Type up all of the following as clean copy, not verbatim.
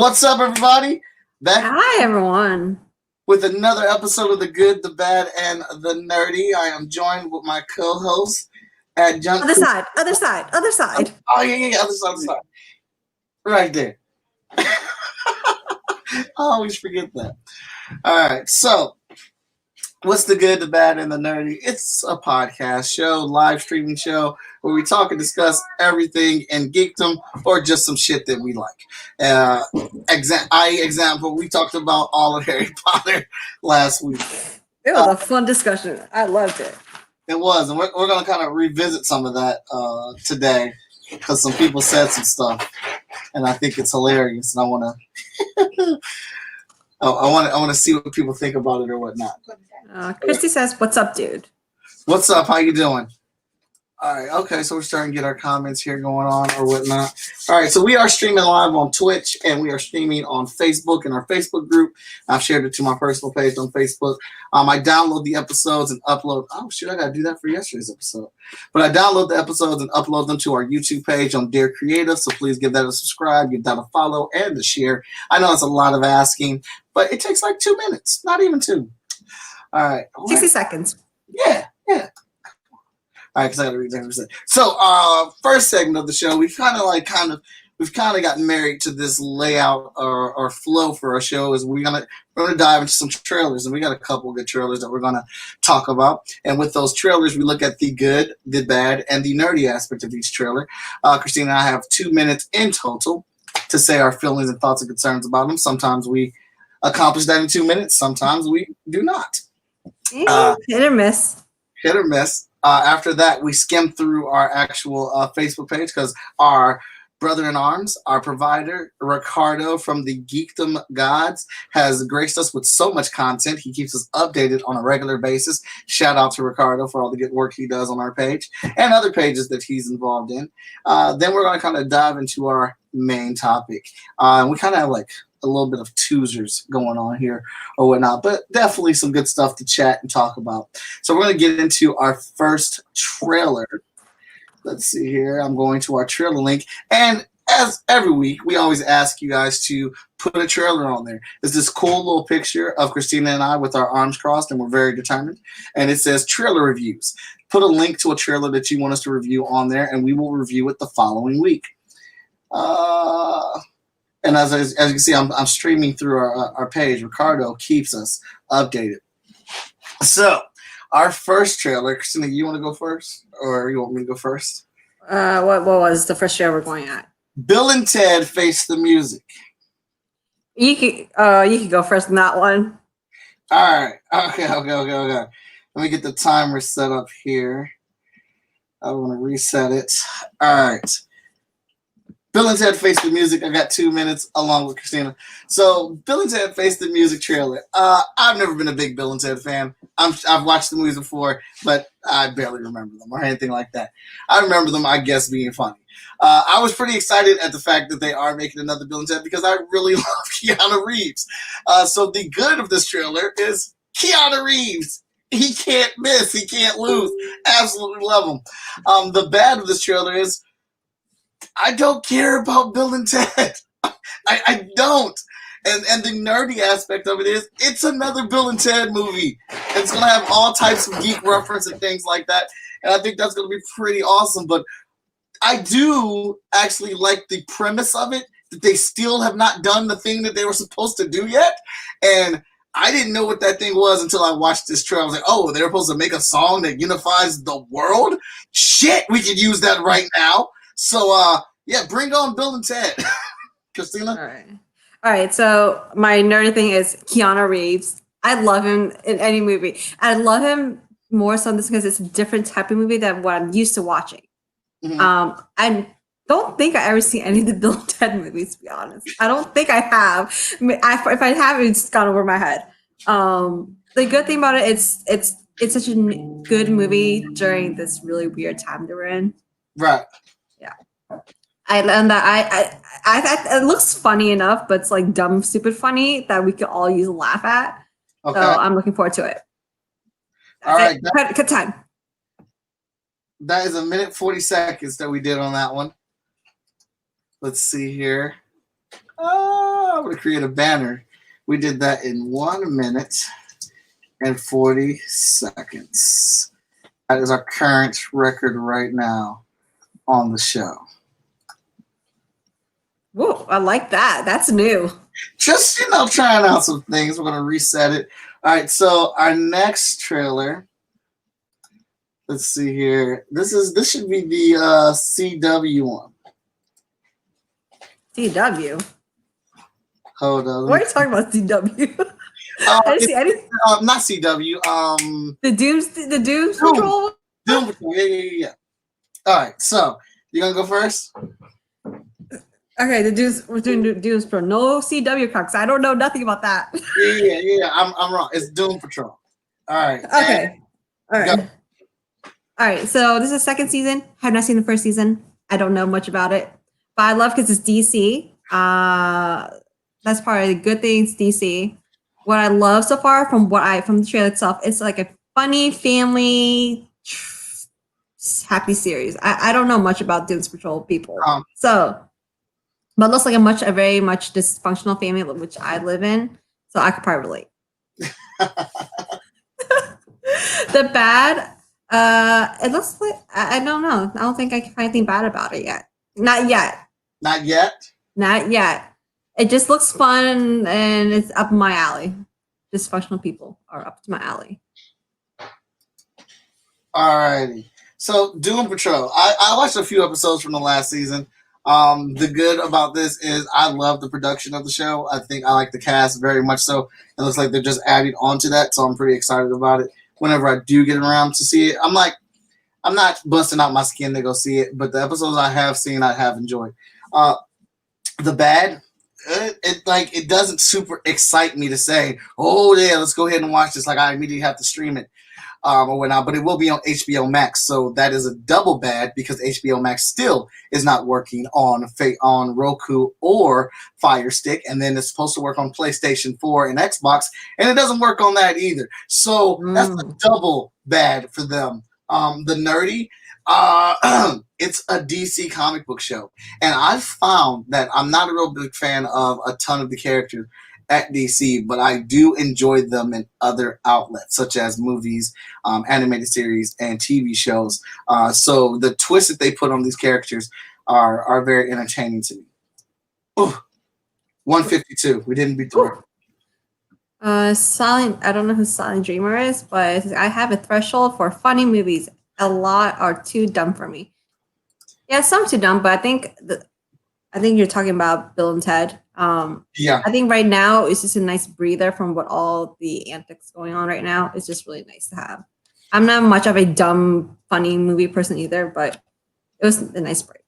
What's up, everybody? Back Hi, everyone. with another episode of The Good, the Bad, and the Nerdy. I am joined with my co-host, Adjunct. Other side, other side, other side. Oh, yeah, other side. Right there. I always forget that. All right, so what's the good, the bad, and the nerdy? It's a podcast show, live streaming show where we talk and discuss everything in geekdom or just some shit that we like. Example, we talked about all of Harry Potter last week. It was a fun discussion. I loved it. It was, and we're going to kind of revisit some of that today because some people said some stuff, and I think it's hilarious, and I want to. I want to see what people think about it or whatnot. Christy says, "What's up, dude? What's up? How you doing?" All right. Okay. So we're starting to get our comments here going on or whatnot. All right. So we are streaming live on Twitch and we are streaming on Facebook in our Facebook group. I've shared it to my personal page on Facebook. I download the episodes and upload. Oh, shoot. I got to do that for yesterday's episode. But I download the episodes and upload them to our YouTube page on Dear Creative. So please give that a subscribe, give that a follow, and a share. I know it's a lot of asking, but it takes like 2 minutes. Not even 2. All right. 60 seconds. Yeah. All right, because I got to read that. So, first segment of the show, we've kind of gotten married to this layout or flow for our show. Is we're gonna dive into some trailers, and we got a couple of good trailers that we're gonna talk about. And with those trailers, we look at the good, the bad, and the nerdy aspect of each trailer. Christina and I have 2 minutes in total to say our feelings and thoughts and concerns about them. Sometimes we accomplish that in 2 minutes. Sometimes we do not. Hit or miss. Hit or miss. After that, we skim through our actual Facebook page because our brother-in-arms, our provider, Ricardo from the Geekdom Gods, has graced us with so much content. He keeps us updated on a regular basis. Shout out to Ricardo for all the good work he does on our page and other pages that he's involved in. Then we're going to kind of dive into our main topic. We kind of have like a little bit of twosers going on here or whatnot, but definitely some good stuff to chat and talk about. So we're going to get into our first trailer. Let's see here. I'm going to our trailer link. And as every week, we always ask you guys to put a trailer on there. It's this cool little picture of Christina and I with our arms crossed, and we're very determined. And it says trailer reviews. Put a link to a trailer that you want us to review on there, and we will review it the following week. And as you can see, I'm streaming through our page. Ricardo keeps us updated. So, our first trailer, Christina, you want to go first? Or you want me to go first? What was the first trailer we're going at? Bill and Ted Face the Music. You could go first on that one. All right. Okay. Let me get the timer set up here. I want to reset it. All right. Bill and Ted Face the Music. I got 2 minutes along with Christina. So, Bill and Ted Face the Music trailer. I've never been a big Bill and Ted fan. I've watched the movies before, but I barely remember them or anything like that. I remember them, I guess, being funny. I was pretty excited at the fact that they are making another Bill and Ted because I really love Keanu Reeves. So, the good of this trailer is Keanu Reeves. He can't miss. He can't lose. Absolutely love him. The bad of this trailer is I don't care about Bill and Ted. I don't. And the nerdy aspect of it is it's another Bill and Ted movie. It's going to have all types of geek reference and things like that. And I think that's going to be pretty awesome. But I do actually like the premise of it, that they still have not done the thing that they were supposed to do yet. And I didn't know what that thing was until I watched this trailer. I was like, oh, they're supposed to make a song that unifies the world? Shit, we could use that right now. So, yeah, bring on Bill and Ted. Christina? All right, so my nerdy thing is Keanu Reeves. I love him in any movie. I love him more so this because it's a different type of movie than what I'm used to watching. Mm-hmm. I don't think I ever seen any of the Bill and Ted movies, to be honest. I don't think I have. I mean, if I have, it's gone over my head. The good thing about it, it's such a good movie during this really weird time that we're in. Right. Yeah. I learned that it looks funny enough, but it's like dumb, stupid funny that we could all use a laugh at. Okay. So I'm looking forward to it. All right. Cut time. That is 1 minute 40 seconds that we did on that one. Let's see here. I'm gonna create a banner. We did that in 1 minute and 40 seconds. That is our current record right now on the show. Whoa, I like that. That's new. Just, trying out some things. We're going to reset it. All right, so our next trailer. Let's see here. This should be the CW one. CW? Hold on. What are you talking about, CW? I didn't see anything. Not CW. The Doom Patrol? Doom Patrol. Yeah. All right, so you gonna go first? Okay, we're doing Doom Patrol. No CW cocks. I don't know nothing about that. Yeah. I'm wrong. It's Doom Patrol. All right. Okay. All right. Go. All right. So this is the second season. Have not seen the first season. I don't know much about it, but I love because it's DC. That's part of the good things. DC. What I love so far from the trailer itself, it's like a funny family happy series. I don't know much about Doom Patrol people, but it looks like a very much dysfunctional family, which I live in, so I could probably relate. The bad, it looks like I don't know. I don't think I can find anything bad about it yet. Not yet. Not yet. Not yet. It just looks fun and it's up my alley. Dysfunctional people are up to my alley. Alrighty. So Doom Patrol. I watched a few episodes from the last season. The good about this is I love the production of the show. I think I like the cast very much so. It looks like they're just adding on to that, so I'm pretty excited about it. Whenever I do get around to see it, I'm not busting out my skin to go see it, but the episodes I have seen, I have enjoyed. The bad, it doesn't super excite me to say, oh yeah, let's go ahead and watch this. Like I immediately have to stream it. Or whatnot, but it will be on HBO Max, so that is a double bad because HBO Max still is not working on Roku or Fire Stick, and then it's supposed to work on PlayStation 4 and Xbox, and it doesn't work on that either. So that's a double bad for them. The Nerdy, it's a DC comic book show, and I've found that I'm not a real big fan of a ton of the characters at DC, but I do enjoy them in other outlets such as movies, animated series, and TV shows. So the twists that they put on these characters are very entertaining to me. Ooh, 152. We didn't beat the record. I don't know who Silent Dreamer is, but I have a threshold for funny movies. A lot are too dumb for me. Yeah, some too dumb, but I think you're talking about Bill and Ted. Yeah. I think right now it's just a nice breather from what all the antics going on right now. It's just really nice to have. I'm not much of a dumb, funny movie person either, but it was a nice break.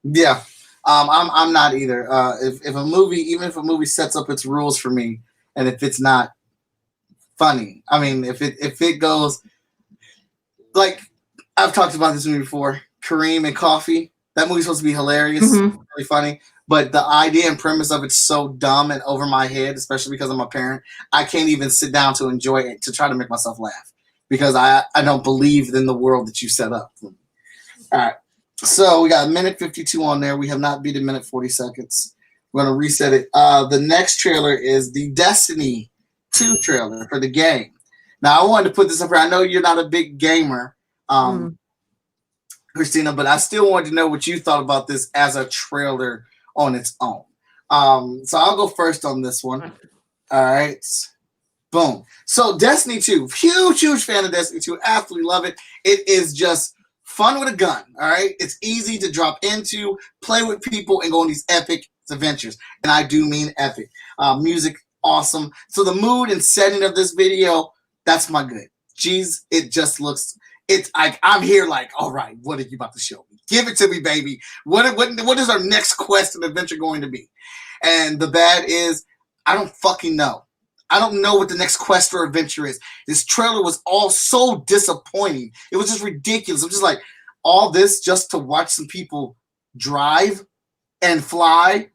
Yeah. I'm not either. If a movie sets up its rules for me, and if it's not funny, I mean, if it goes like I've talked about this movie before, Kareem and Coffee. That movie's supposed to be hilarious, really funny, but the idea and premise of it's so dumb and over my head, especially because I'm a parent. I can't even sit down to enjoy it to try to make myself laugh because I don't believe in the world that you set up. All right, so we got 1:52 on there. We have not beat a minute 40 seconds. We're gonna reset it. The next trailer is the Destiny 2 trailer for the game. Now I wanted to put this up here. I know you're not a big gamer. Christina, but I still wanted to know what you thought about this as a trailer on its own. So I'll go first on this one. All right. Boom. So Destiny 2, huge fan of Destiny 2. Absolutely love it. It is just fun with a gun. All right. It's easy to drop into, play with people, and go on these epic adventures. And I do mean epic. Music, awesome. So the mood and setting of this video, that's my good. Jeez, it just looks... It's like I'm here like, all right, what are you about to show me? Give it to me, baby. What is our next quest and adventure going to be? And the bad is, I don't fucking know. I don't know what the next quest or adventure is. This trailer was all so disappointing. It was just ridiculous. I'm just like, all this just to watch some people drive and fly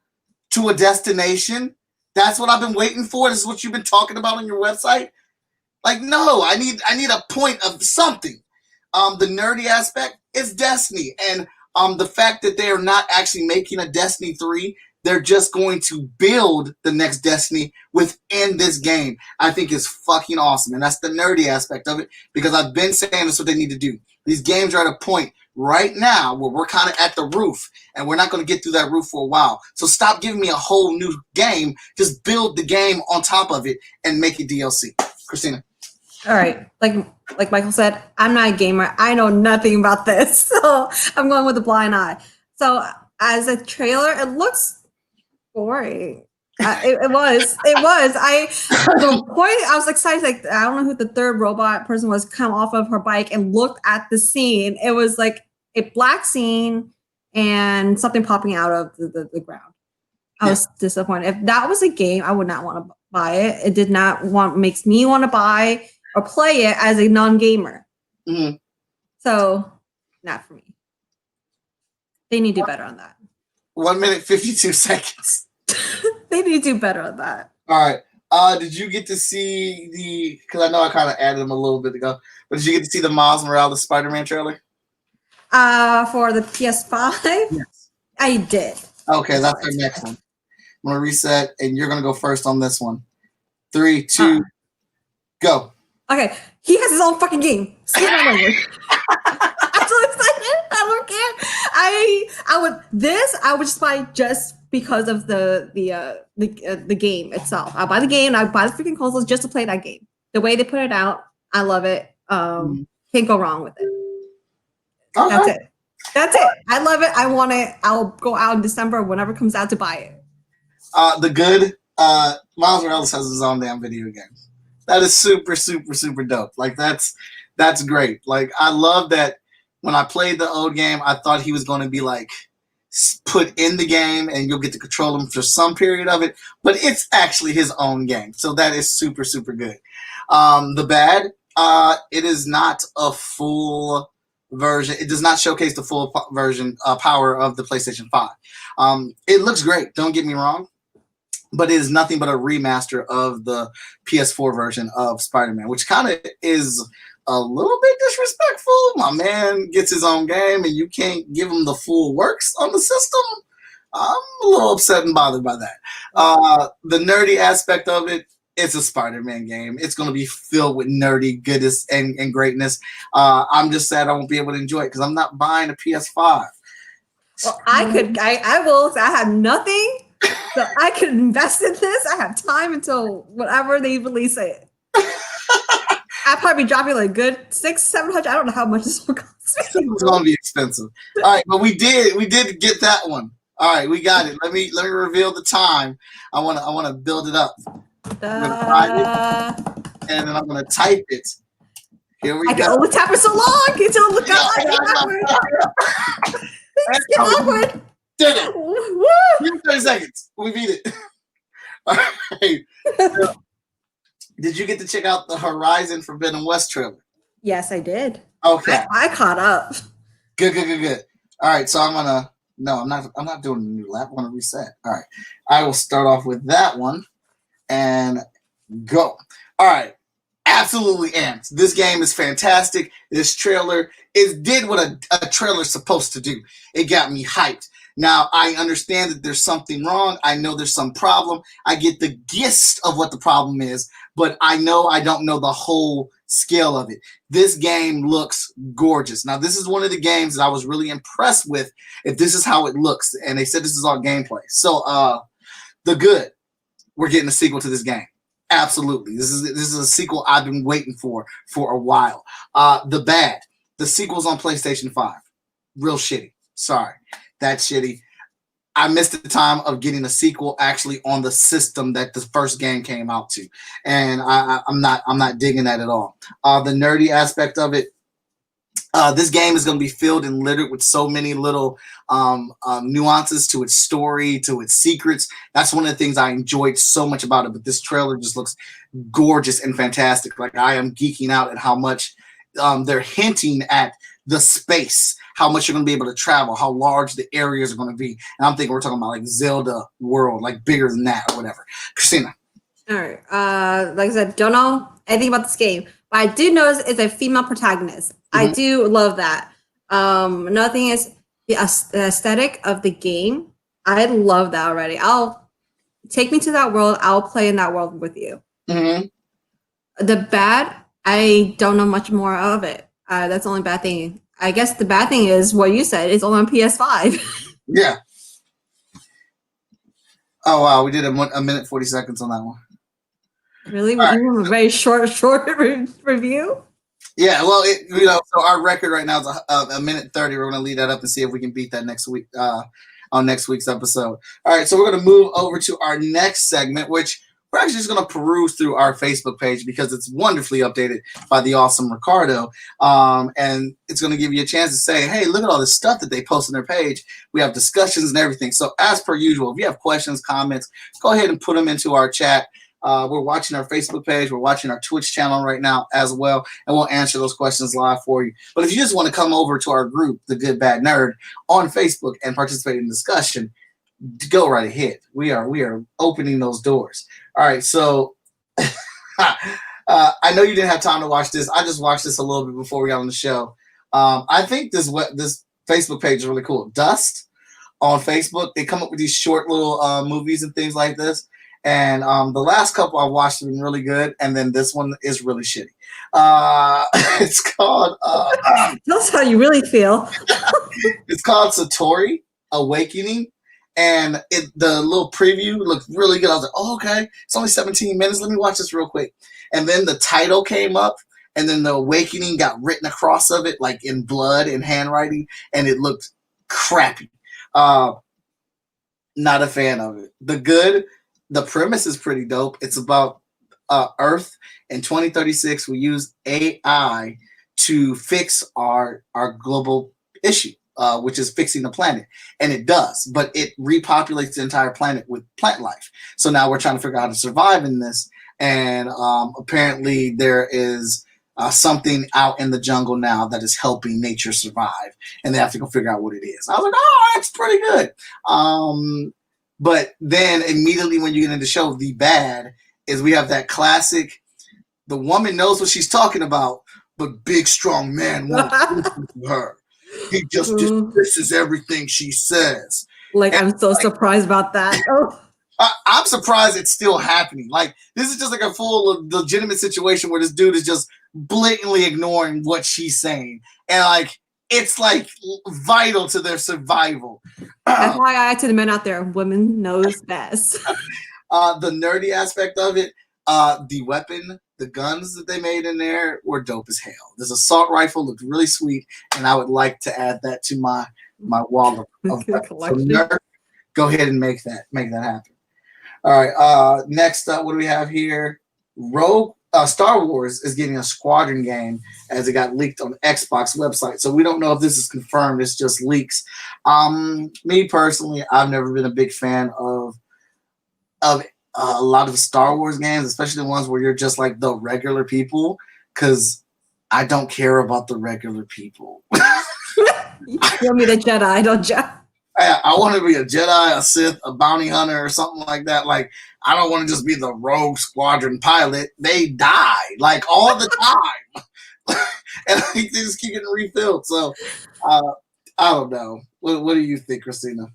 to a destination? That's what I've been waiting for? This is what you've been talking about on your website? Like, no, I need a point of something. The nerdy aspect is Destiny, and the fact that they are not actually making a Destiny 3, they're just going to build the next Destiny within this game. I think is fucking awesome. And that's the nerdy aspect of it, because I've been saying that's what they need to do. These games are at a point right now where we're kind of at the roof, and we're not going to get through that roof for a while. So stop giving me a whole new game. Just build the game on top of it and make it DLC. Christina. All right, like Michael said, I'm not a gamer. I know nothing about this, so I'm going with a blind eye. So as a trailer, it looks boring. It was. The point I was excited. Like, I don't know who the third robot person was, come off of her bike and looked at the scene. It was like a black scene and something popping out of the ground. I was disappointed. If that was a game, I would not want to buy it. It did not makes me want to buy or play it as a non-gamer. Mm-hmm. So, not for me. They need to do better on that. 1 minute 52 seconds. They need to do better on that. All right. Did you get to see because I know I kind of added them a little bit ago, but did you get to see the Miles Morales Spider-Man trailer? For the PS5? Yes. I did. Okay, that's the next one. I'm going to reset, and you're going to go first on this one. 3, 2, go. Okay, he has his own fucking game. Excuse my language. I'm so excited. I don't care. I would just buy just because of the game itself. I buy the game. I buy the freaking consoles just to play that game. The way they put it out, I love it. Can't go wrong with it. That's it. That's it. I love it. I want it. I'll go out in December whenever it comes out to buy it. Miles Morales has his own damn video game. That is super, super, super dope. Like that's great. Like I love that. When I played the old game, I thought he was going to be like put in the game and you'll get to control him for some period of it, but it's actually his own game. So that is super, super good. The bad, it is not a full version. It does not showcase the full version power of the PlayStation 5. It looks great. Don't get me wrong. But it is nothing but a remaster of the PS4 version of Spider-Man, which kind of is a little bit disrespectful. My man gets his own game and you can't give him the full works on the system. I'm a little upset and bothered by that. The nerdy aspect of it, it's a Spider-Man game. It's going to be filled with nerdy goodness and greatness. I'm just sad I won't be able to enjoy it because I'm not buying a PS5. Well, I will. I have nothing. So I could invest in this. I have time until whatever they release it. I'll probably be dropping like good $600-700. I don't know how much this will cost. It's gonna be expensive. All right, but we did get that one. All right, we got it. Let me reveal the time. I wanna build it up. I'm gonna find it, and then I'm gonna type it. Here we go. I can only tap it so long until look out. It's awkward. Did it. 30 seconds. We beat it. All right. So, did you get to check out the Horizon Forbidden West trailer? Yes, I did. Okay. I caught up. Good. All right, so I'm not doing a new lap. I'm gonna reset. All right. I will start off with that one and go. All right. Absolutely amped. This game is fantastic. This trailer did what a trailer's supposed to do. It got me hyped. Now, I understand that there's something wrong. I know there's some problem. I get the gist of what the problem is, but I know I don't know the whole scale of it. This game looks gorgeous. Now, this is one of the games that I was really impressed with if this is how it looks. And they said this is all gameplay. So, the good, we're getting a sequel to this game. Absolutely. This is a sequel I've been waiting for a while. The bad, the sequel's on PlayStation 5. Real shitty. Sorry. That's shitty. I missed the time of getting a sequel actually on the system that the first game came out to, and I'm not digging that at all. The nerdy aspect of it, this game is going to be filled and littered with so many little nuances to its story, to its secrets. That's one of the things I enjoyed so much about it. But this trailer just looks gorgeous and fantastic. Like I am geeking out at how much they're hinting at the space, how much you're going to be able to travel, how large the areas are going to be. And I'm thinking we're talking about like Zelda world, like bigger than that or whatever. Christina. All right. Like I said, don't know anything about this game, but I did notice it's a female protagonist. I do love that. Another thing is the aesthetic of the game. I love that already. I'll take me to that world. I'll play in that world with you. Mm-hmm. The bad, I don't know much more of it. That's the only bad thing. I guess the bad thing is what you said. It's only on PS5. Yeah. Oh wow, we did a minute 40 seconds on that one. Really, All right. even a very short review. Yeah, well, so our record right now is a minute 30. We're going to lead that up and see if we can beat that next week on next week's episode. All right, so we're going to move over to our next segment, which we're actually just going to peruse through our Facebook page because it's wonderfully updated by the awesome Ricardo. And it's going to give you a chance to say, hey, look at all this stuff that they post on their page. We have discussions and everything. So as per usual, if you have questions, comments, go ahead and put them into our chat. We're watching our Facebook page. We're watching our Twitch channel right now as well, and we'll answer those questions live for you. But if you just want to come over to our group, The Good Bad Nerd, on Facebook and participate in the discussion, go right ahead. We are opening those doors. All right, so I know you didn't have time to watch this. I just watched this a little bit before we got on the show. I think this Facebook page is really cool. Dust on Facebook, they come up with these short little movies and things like this. And the last couple I watched have been really good, and then this one is really shitty. It's called That's how you really feel. it's called Satori Awakening, and the little preview looked really good. I was like, oh, okay, it's only 17 minutes. Let me watch this real quick. And then the title came up, and then the awakening got written across of it, like in blood and handwriting, and it looked crappy. Not a fan of it. The premise is pretty dope. It's about Earth in 2036. We use AI to fix our global issue, which is fixing the planet. And it does, but it repopulates the entire planet with plant life. So now we're trying to figure out how to survive in this. And apparently there is something out in the jungle now that is helping nature survive. And they have to go figure out what it is. I was like, oh, that's pretty good. But then immediately when you get into the show, the bad is we have that classic, the woman knows what she's talking about, but big, strong man won't listen to her. He just dismisses everything she says. Like, and I'm so surprised about that. Oh. I'm surprised it's still happening. Like, this is just like a full legitimate situation where this dude is just blatantly ignoring what she's saying. And like, it's like vital to their survival. That's why I to the men out there, women knows best. The nerdy aspect of it, the weapon, the guns that they made in there were dope as hell. This assault rifle looked really sweet, and I would like to add that to my wall of collection. So go ahead and make that happen. All right. Next up, what do we have here? Star Wars is getting a Squadron game as it got leaked on the Xbox website. So we don't know if this is confirmed. It's just leaks. Me personally, I've never been a big fan of a lot of Star Wars games, especially the ones where you're just like the regular people, because I don't care about the regular people. You want me the Jedi, don't you? I want to be a Jedi, a Sith, a bounty hunter, or something like that. Like, I don't want to just be the rogue squadron pilot. They die, like, all the time. And they just keep getting refilled. So, I don't know. What do you think, Christina?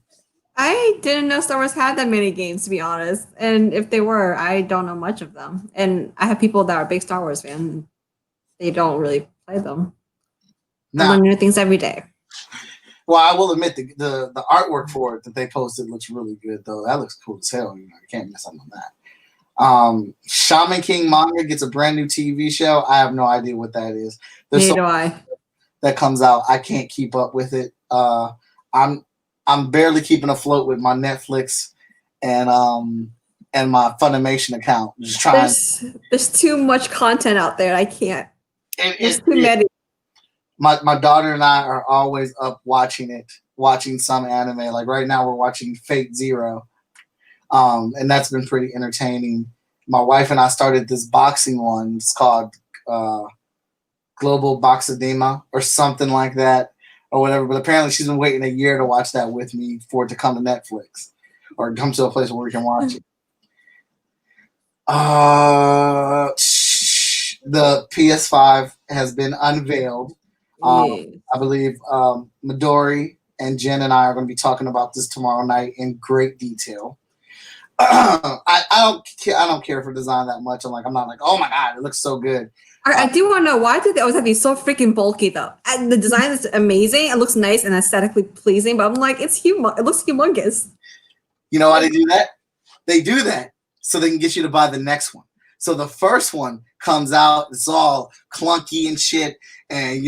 I didn't know Star Wars had that many games, to be honest. And if they were, I don't know much of them. And I have people that are big Star Wars fans. They don't really play them. I learn new things every day. Well, I will admit the artwork for it that they posted looks really good, though. That looks cool as hell. You can't miss out on that. Shaman King manga gets a brand new TV show. I have no idea what that is. Neither do I. That comes out. I can't keep up with it. I'm barely keeping afloat with my Netflix and my Funimation account. Just trying. There's too much content out there. I can't. There's too many. My daughter and I are always up watching some anime. Like right now we're watching Fate Zero. And that's been pretty entertaining. My wife and I started this boxing one. It's called Global Boxadema or something like that or whatever. But apparently she's been waiting a year to watch that with me for it to come to Netflix or come to a place where we can watch it. The PS5 has been unveiled. I believe Midori and Jen and I are going to be talking about this tomorrow night in great detail. I don't care for design that much. I'm not like, oh my god, it looks so good. I do want to know, why did they always have to be so freaking bulky though? And the design is amazing. It looks nice and aesthetically pleasing, but I'm like, it looks humongous. You know why they do that? They do that so they can get you to buy the next one. So the first one comes out, it's all clunky and shit, and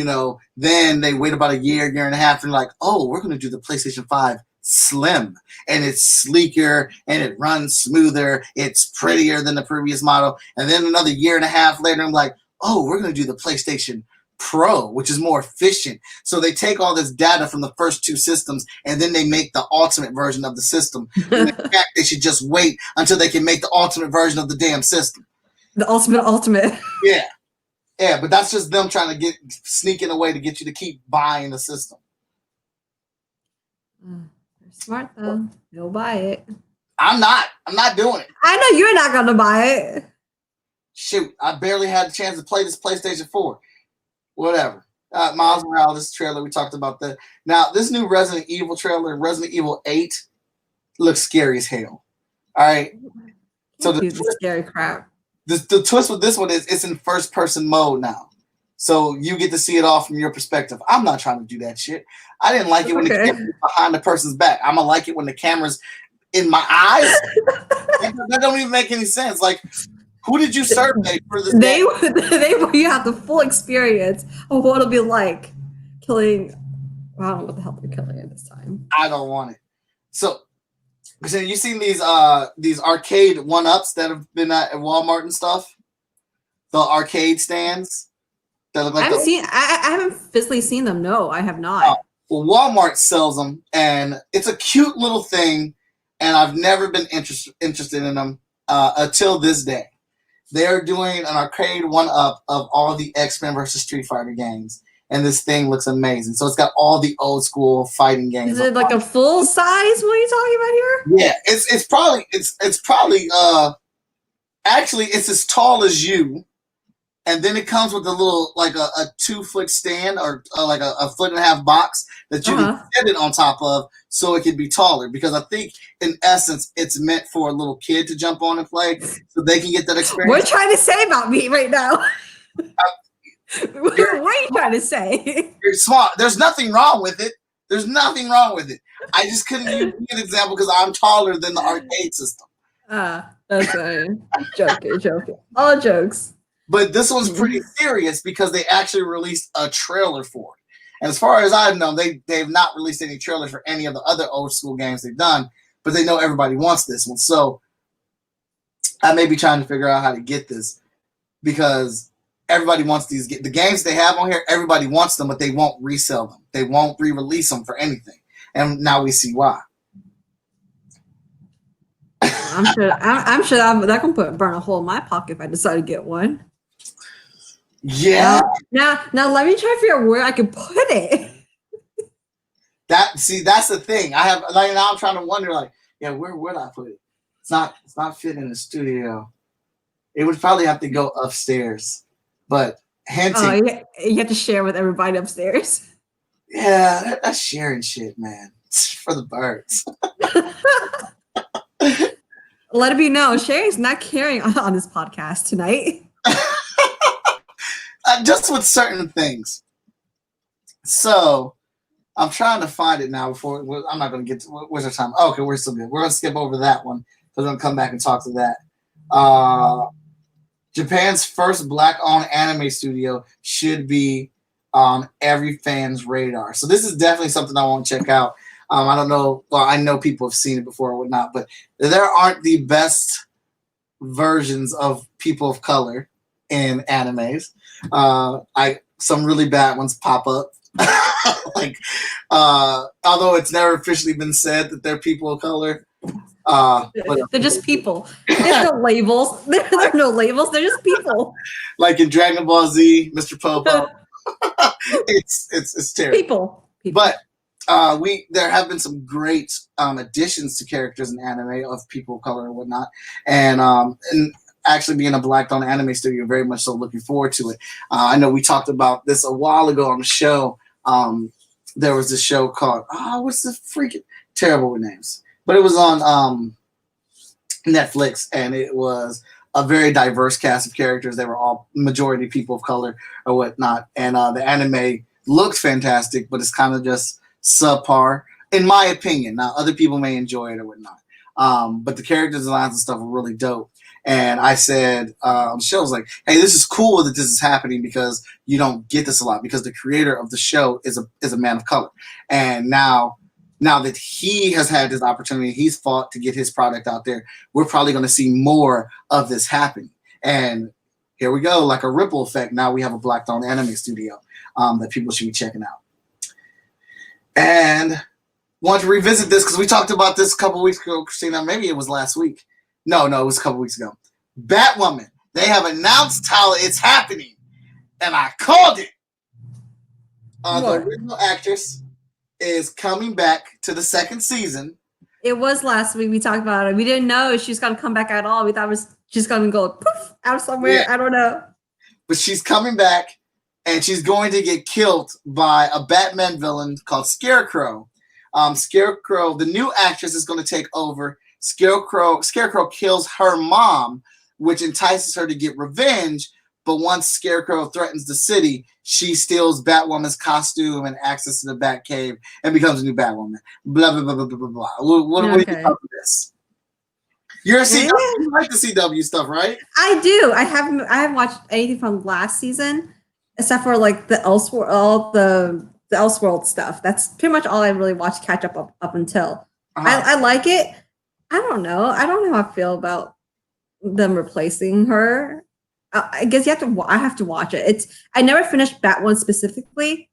then they wait about a year and a half, and like, oh, we're going to do the PlayStation 5 Slim, and it's sleeker and it runs smoother, it's prettier than the previous model, and then another year and a half later, I'm like, oh, we're going to do the PlayStation Pro, which is more efficient. So they take all this data from the first two systems, and then they make the ultimate version of the system. And in fact, they should just wait until they can make the ultimate version of the damn system. The ultimate. Yeah, but that's just them trying to sneaking a way to get you to keep buying the system. Smart though. You'll buy it. I'm not doing it. I know you're not gonna buy it. Shoot, I barely had a chance to play this PlayStation 4. Whatever. Miles Morales trailer, we talked about that. Now, this new Resident Evil trailer, Resident Evil 8, looks scary as hell. All right. So the scary crap. The twist with this one is it's in first person mode now. So you get to see it all from your perspective. I'm not trying to do that shit. I didn't like it when the camera's behind the person's back. I'm going to like it when the camera's in my eyes. That don't even make any sense. Like, who did you survey for this? You have the full experience of what it'll be like killing. I don't know what the hell they're killing at this time. I don't want it. So you seen these arcade 1-ups that have been at Walmart and stuff? The arcade stands that look like I haven't physically seen them. No, I have not. Well, Walmart sells them, and it's a cute little thing, and I've never been interested in them until this day. They're doing an arcade 1-up of all the X-Men versus Street Fighter games, and this thing looks amazing. So it's got all the old school fighting games. Is it like a full size? What are you talking about here? Yeah, it's probably actually it's as tall as you, and then it comes with a little like a 2-foot stand or like a 1.5-foot box that you can set it on top of so it can be taller. Because I think in essence it's meant for a little kid to jump on and play so they can get that experience. What are you trying to say about me right now? What are you trying to say? You're smart. There's nothing wrong with it. There's nothing wrong with it. I just couldn't use an example because I'm taller than the arcade system. That's fine. Joking. All jokes. But this one's pretty serious because they actually released a trailer for it. And as far as I've known, they've not released any trailers for any of the other old school games they've done, but they know everybody wants this one. So I may be trying to figure out how to get this because everybody wants these. The games they have on here, everybody wants them, but they won't resell them. They won't re-release them for anything. And now we see why. I'm sure that can burn a hole in my pocket if I decide to get one. Yeah. Now let me try to figure out where I can put it. That's the thing. I have now I'm trying to wonder where would I put it? It's not fitting in the studio. It would probably have to go upstairs. But hinting. Oh, you have to share with everybody upstairs. Yeah, that's sharing shit, man. It's for the birds. Let it be known, Sherry's not carrying on this podcast tonight. Just with certain things. So, I'm trying to find it now before. I'm not going to get to. Where's our time? Oh, okay, we're still good. We're going to skip over that one. We're going to come back and talk to that. Japan's first Black-owned anime studio should be on every fan's radar. So this is definitely something I want to check out. I don't know. Well, I know people have seen it before or whatnot, but there aren't the best versions of people of color in animes. Some really bad ones pop up. Although it's never officially been said that they're people of color. They're just people. There's no labels. There are no labels. They're just people. Like in Dragon Ball Z, Mr. Popo. It's terrible. People. But there have been some great additions to characters in anime of people of color and whatnot, and actually being a Black-owned anime studio, very much so looking forward to it. I know we talked about this a while ago on the show. there was this show called what's the freaking terrible with names, but it was on Netflix, and it was a very diverse cast of characters. They were all majority people of color or whatnot, and the anime looks fantastic, but it's kind of just subpar in my opinion. Now other people may enjoy it or whatnot, but the character designs and stuff were really dope. And I said, the show was like, hey, this is cool that this is happening because you don't get this a lot because the creator of the show is a man of color. And now that he has had this opportunity, he's fought to get his product out there, we're probably going to see more of this happening. And here we go, like a ripple effect. Now we have a Black-owned anime studio that people should be checking out. And want to revisit this because we talked about this a couple weeks ago, Christina. Maybe it was last week. No, it was a couple weeks ago. Batwoman. They have announced how it's happening, and I called it. The original actress is coming back to the second season. It was last week we talked about it. We didn't know she's gonna come back at all. We thought she's gonna go poof out somewhere. Yeah. I don't know. But she's coming back, and she's going to get killed by a Batman villain called Scarecrow. Scarecrow, the new actress, is going to take over. Scarecrow kills her mom, which entices her to get revenge. But once Scarecrow threatens the city, she steals Batwoman's costume and access to the Batcave and becomes a new Batwoman. Blah, blah, blah, blah, blah, blah. What do you think about this? You're a CW. You like the CW stuff, right? I do. I haven't watched anything from last season except for like the Elseworld stuff. That's pretty much all I really watched catch up until. I like it. I don't know. I don't know how I feel about them replacing her. I guess I have to watch it. I never finished Batwoman specifically.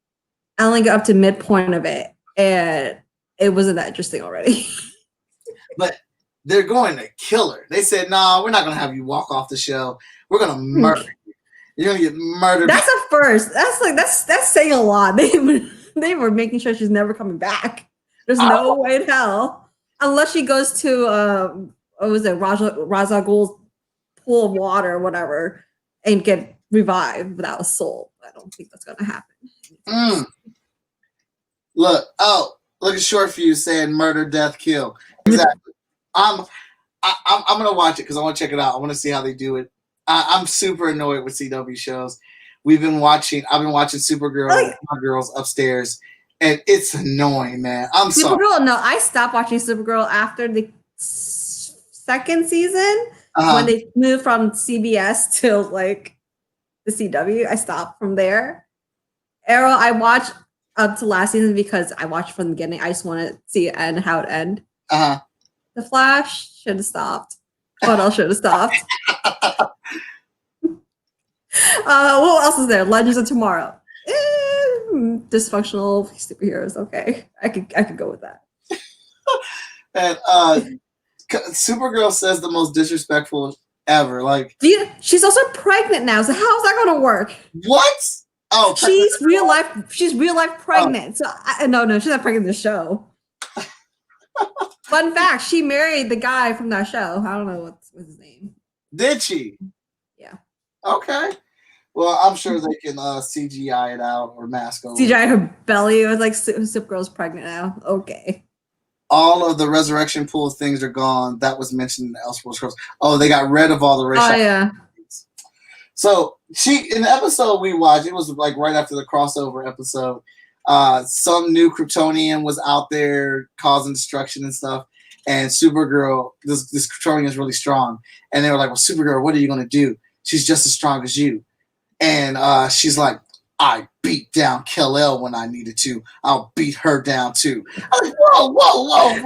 I only got up to midpoint of it, and it wasn't that interesting already. But they're going to kill her. They said, "No, we're not going to have you walk off the show. We're going to murder you. You're going to get murdered." That's a first. That's saying a lot. They were making sure she's never coming back. There's no way in hell. Unless she goes to what was it, Ra's al Ghul's pool of water or whatever, and get revived without a soul. I don't think that's gonna happen. Look at Shortfuse saying murder, death, kill. Exactly. I'm gonna watch it because I want to check it out. I want to see how they do it. I'm super annoyed with CW shows. I've been watching Supergirl with my girls upstairs. And it's annoying, man. I'm sorry. Supergirl, no, I stopped watching Supergirl after the second season when they moved from CBS to like the CW. I stopped from there. Arrow, I watched up to last season because I watched from the beginning. I just want to see it and how it end. The Flash should have stopped. What else should have stopped? What else is there? Legends of Tomorrow. Dysfunctional superheroes. Okay, I could go with that. And Supergirl says the most disrespectful ever. Like, she's also pregnant now. So how's that going to work? What? Oh, she's real life pregnant. So no, she's not pregnant in the show. Fun fact: she married the guy from that show. I don't know what's his name. Did she? Yeah. Okay. Well, I'm sure they can CGI it out or mask over. CGI her belly. It was like Supergirl's pregnant now. Okay. All of the resurrection pool things are gone. That was mentioned in the Elseworlds. Oh, they got rid of all the racial. Oh yeah. So in the episode we watched, it was like right after the crossover episode. Some new Kryptonian was out there causing destruction and stuff. And Supergirl, this Kryptonian is really strong. And they were like, "Well, Supergirl, what are you going to do? She's just as strong as you." And she's like, "I beat down Kal-El when I needed to. I'll beat her down too." I was like, whoa.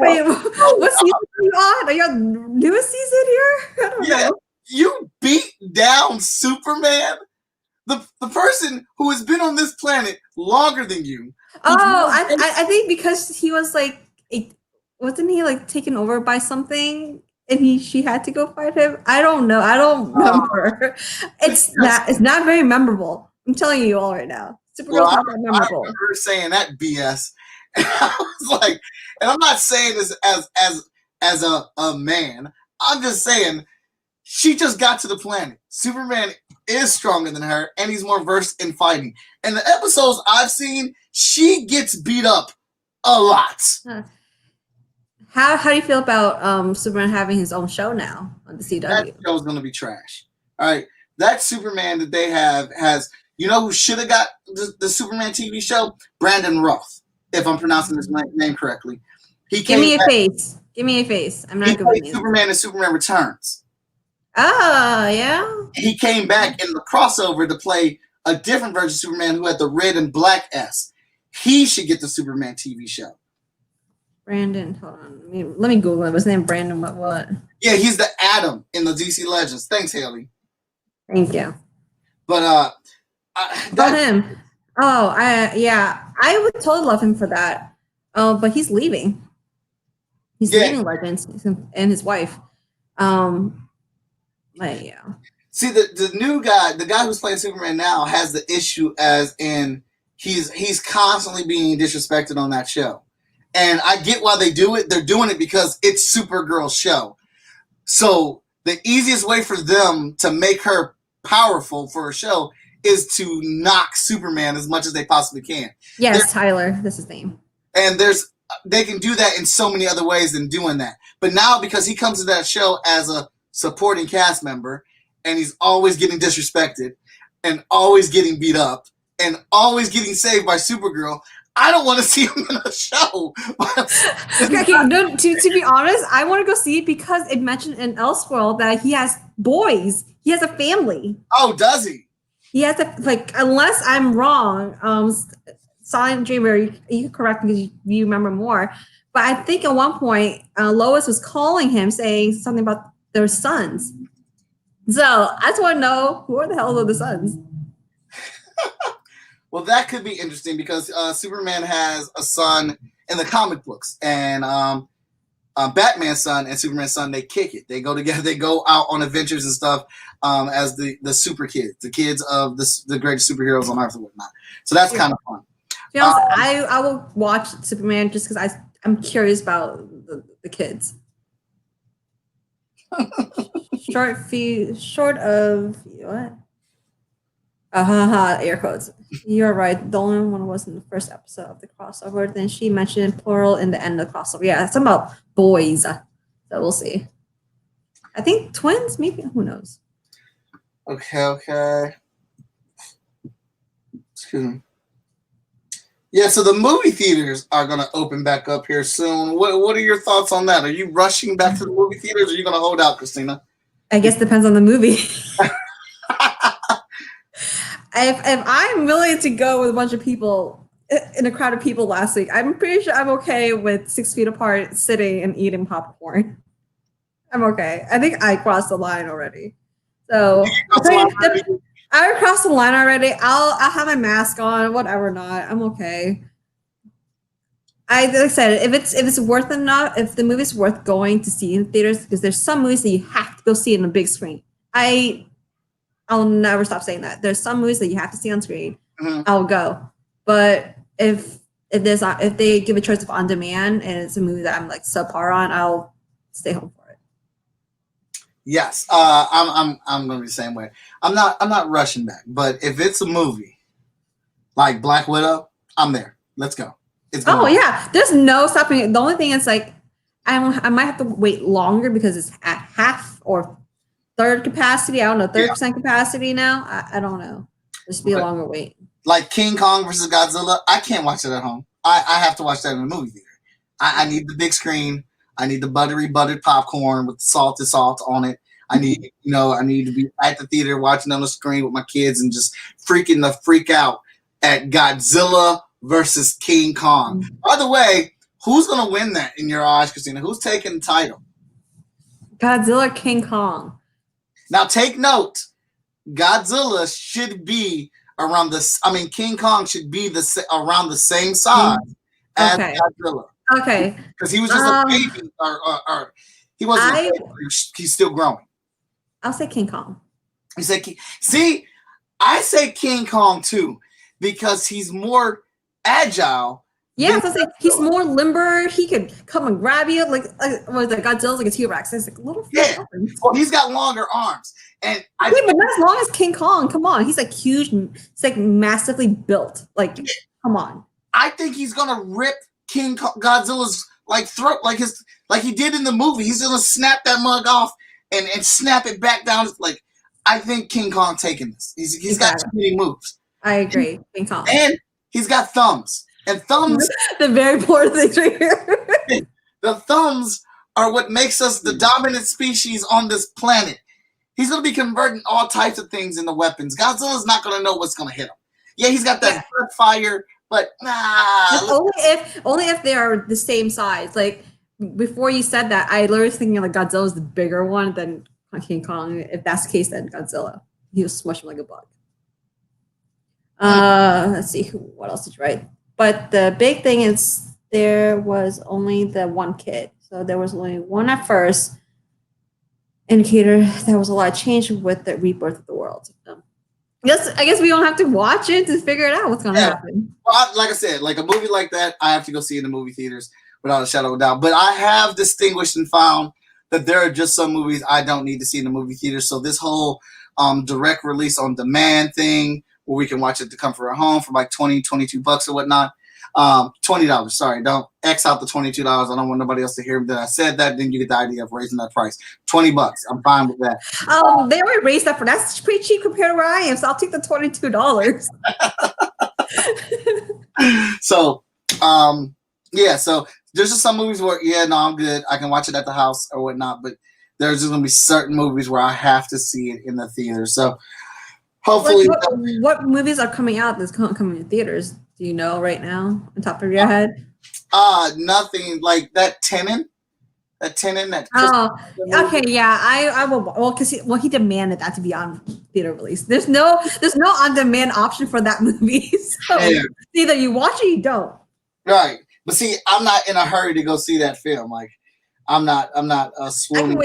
Wait, what season are you on? Are you on newest season here? I don't know. You beat down Superman? The person who has been on this planet longer than you. Oh, I think because he was like, wasn't he like taken over by something? And she had to go fight him. I don't know. I don't remember. It's not very memorable. I'm telling you all right now. Supergirl's not that memorable. I remember saying that BS. And I was like, and I'm not saying this as a man. I'm just saying She just got to the planet. Superman is stronger than her, and he's more versed in fighting. And the episodes I've seen, she gets beat up a lot. How do you feel about Superman having his own show now on the CW? That show's gonna be trash. All right, that Superman that they have has, you know, who should have got the Superman TV show? Brandon Roth, if I'm pronouncing his name correctly. Give me a face. Give me a face. I'm not He good with played Superman and Superman Returns. Oh, yeah. He came back in the crossover to play a different version of Superman who had the red and black S. He should get the Superman TV show. Brandon, hold on. Let me Google it. What's his name? Brandon what? Yeah, he's the Atom in the DC Legends. Thanks, Haley. Thank you. But About him. Oh, I would totally love him for that. Oh, but he's leaving. He's leaving Legends and his wife. Like, yeah. See, the new guy, the guy who's playing Superman now, has the issue as in he's constantly being disrespected on that show. And I get why they do it. They're doing it because it's Supergirl's show. So the easiest way for them to make her powerful for a show is to knock Superman as much as they possibly can. Yes, Tyler. That's his name. And they can do that in so many other ways than doing that. But now, because he comes to that show as a supporting cast member, and he's always getting disrespected, and always getting beat up, and always getting saved by Supergirl, I don't want to see him in a show. Okay, no, to be honest, I want to go see it because it mentioned in Elseworld that he has boys. He has a family. Oh, does he? He has unless I'm wrong, Silent Dreamer, you can correct me because you remember more. But I think at one point, Lois was calling him saying something about their sons. So I just want to know, who are the hell are the sons? Well, that could be interesting because Superman has a son in the comic books, and Batman's son and Superman's son, they kick it. They go together. They go out on adventures and stuff as the super kids, the kids of the greatest superheroes on Earth and whatnot. So that's kind of fun. To be honest, I will watch Superman just because I'm curious about the kids. Short of what? Air quotes. You're right. The only one was in the first episode of the crossover. Then she mentioned plural in the end of the crossover. Yeah, it's about boys. So we'll see. I think twins, maybe. Who knows? Okay. Excuse me. Yeah, so the movie theaters are going to open back up here soon. What are your thoughts on that? Are you rushing back to the movie theaters, or are you going to hold out, Christina? I guess depends on the movie. If I'm willing to go with a bunch of people in a crowd of people last week, I'm pretty sure I'm okay with 6 feet apart, sitting and eating popcorn. I'm okay. I think I crossed the line already. So I crossed the line already. I'll have my mask on, whatever. Not, I'm okay. Like I said, if it's worth enough, if the movie's worth going to see in theaters, because there's some movies that you have to go see in a big screen. I'll never stop saying that. There's some movies that you have to see on screen. Mm-hmm. I'll go. But if they give a choice of on demand and it's a movie that I'm like subpar on, I'll stay home for it. Yes, I'm gonna be the same way. I'm not rushing back. But if it's a movie like Black Widow, I'm there. Let's go. Yeah, there's no stopping it. The only thing is like I might have to wait longer because it's at half or third capacity. I don't know, 30% capacity now. I don't know. There's be a longer wait. Like King Kong versus Godzilla, I can't watch it at home. I have to watch that in a movie theater. I need the big screen. I need the buttered popcorn with salted salt on it. I need to be at the theater watching on the screen with my kids and just freaking the freak out at Godzilla versus King Kong. Mm-hmm. By the way, who's gonna win that in your eyes, Christina? Who's taking the title? Godzilla, King Kong. Now take note, Godzilla should be around King Kong should be around the same size as Godzilla. Okay. Because he was just a baby, or he wasn't. He's still growing. I'll say King Kong. You say I say King Kong too, because he's more agile Yeah, so it's like he's more limber. He could come and grab you like was it Godzilla's like a T-Rex. It's like little Yeah. weapons. Well, he's got longer arms, and I Yeah, but not as long as King Kong. Come on, he's like huge. He's like massively built. Like, come on. I think he's gonna rip Godzilla's like throat, like he did in the movie. He's gonna snap that mug off and snap it back down. Like, I think King Kong taking this. He's got too many moves. I agree, King Kong. And he's got thumbs. And thumbs, the very important things right here. the thumbs are what makes us the dominant species on this planet. He's going to be converting all types of things into weapons. Godzilla's not going to know what's going to hit him. Yeah, he's got that fire, but only if they are the same size. Like before you said that, I literally was thinking like Godzilla's the bigger one than King Kong. If that's the case, then Godzilla. He was smush him like a bug. Let's see, what else did you write? But the big thing is there was only the one kid. So there was only one at first indicator there was a lot of change with the rebirth of the world. I guess we don't have to watch it to figure it out what's going to happen. Well, like I said, like a movie like that, I have to go see in the movie theaters without a shadow of a doubt. But I have distinguished and found that there are just some movies I don't need to see in the movie theaters. So this whole direct release on demand thing, where we can watch it to comfort our home for like $22 or whatnot. $20. Sorry, don't X out the $22. I don't want nobody else to hear that I said that. Then you get the idea of raising that price. $20. I'm fine with that. They already raised that for that's pretty cheap compared to where I am. So I'll take the $22. So, yeah. So there's just some movies where I'm good. I can watch it at the house or whatnot. But there's just gonna be certain movies where I have to see it in the theater. So. Hopefully, what movies are coming out that's coming in theaters? Do you know right now, on top of your head? Nothing like that. Tenet. Oh, okay, yeah. I will. Well, because he demanded that to be on theater release. There's no on demand option for that movie. So either you watch it, or you don't. Right, but see, I'm not in a hurry to go see that film. Like, I'm not swooning.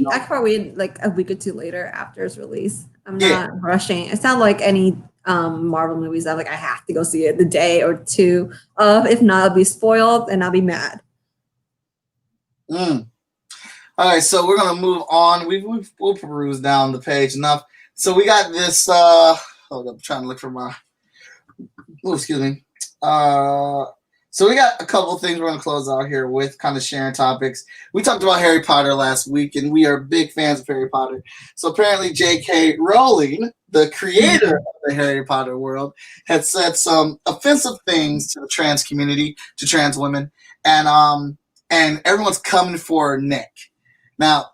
I can probably wait like a week or two later after its release. I'm not rushing. It's not like any Marvel movies that like I have to go see it the day or two of. If not, I'll be spoiled and I'll be mad. All right, so we're gonna move on. We'll peruse down the page enough. So we got this. Hold up, I'm trying to look for my. Oh, excuse me. So we got a couple of things we're going to close out here with, kind of sharing topics. We talked about Harry Potter last week, and we are big fans of Harry Potter. So apparently J.K. Rowling, the creator of the Harry Potter world, had said some offensive things to the trans community, to trans women, and everyone's coming for her neck. Now,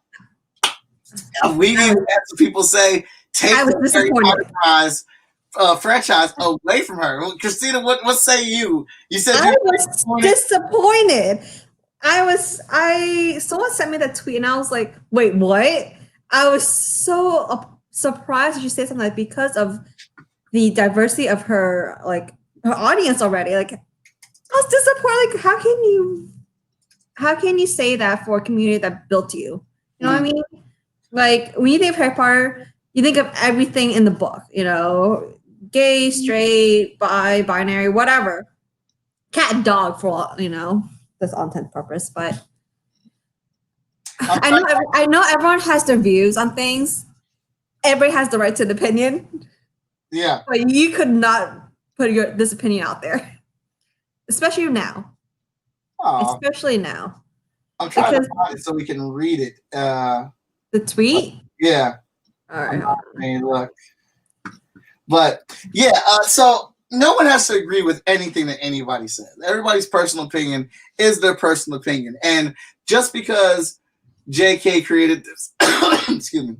we need to have some people say, take the Harry Potter franchise away from her. Well, Christina, what say you? You said I was disappointed. Someone sent me that tweet and I was like, wait, what? I was so surprised that you said something like because of the diversity of her audience already. Like, I was disappointed. Like, how can you say that for a community that built you? You know what I mean? Like, when you think of Harry Potter, you think of everything in the book, gay, straight, bi, binary, whatever. Cat and dog for all, that's all intent and purpose. But I know everyone has their views on things. Everybody has the right to an opinion. Yeah. But you could not put this opinion out there. Especially now. Aww. Especially now. I'm trying to find it so we can read it. The tweet? Yeah. All right. I mean, look. But yeah, so no one has to agree with anything that anybody says. Everybody's personal opinion is their personal opinion. And just because JK created this, excuse me,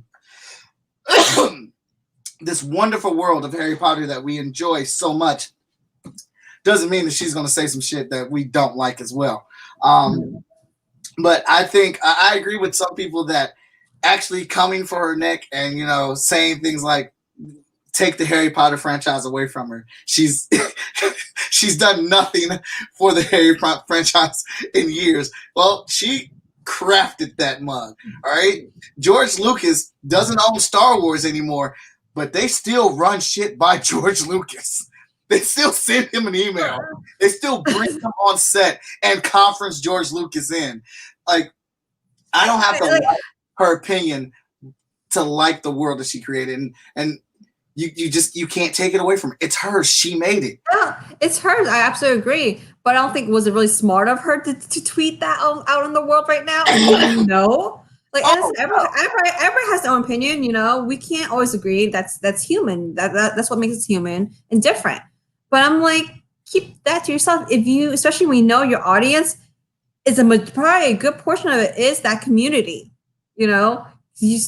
this wonderful world of Harry Potter that we enjoy so much, doesn't mean that she's going to say some shit that we don't like as well. But I think I agree with some people that actually coming for her neck and, saying things like, take the Harry Potter franchise away from her. She's done nothing for the Harry Potter franchise in years. Well, she crafted that mug. All right. George Lucas doesn't own Star Wars anymore, but they still run shit by George Lucas. They still send him an email. They still bring him on set and conference George Lucas in. Like, I don't have to like her opinion to like the world that she created, and you can't take it away from her. It's hers. She made it. Yeah, it's hers. I absolutely agree. But I don't think was it really smart of her to tweet that out in the world right now. No. Like everybody has their own opinion, you know. We can't always agree. That's human. That's what makes us human and different. But I'm like, keep that to yourself. If you, especially when you know your audience, is probably a good portion of it is that community. You know, here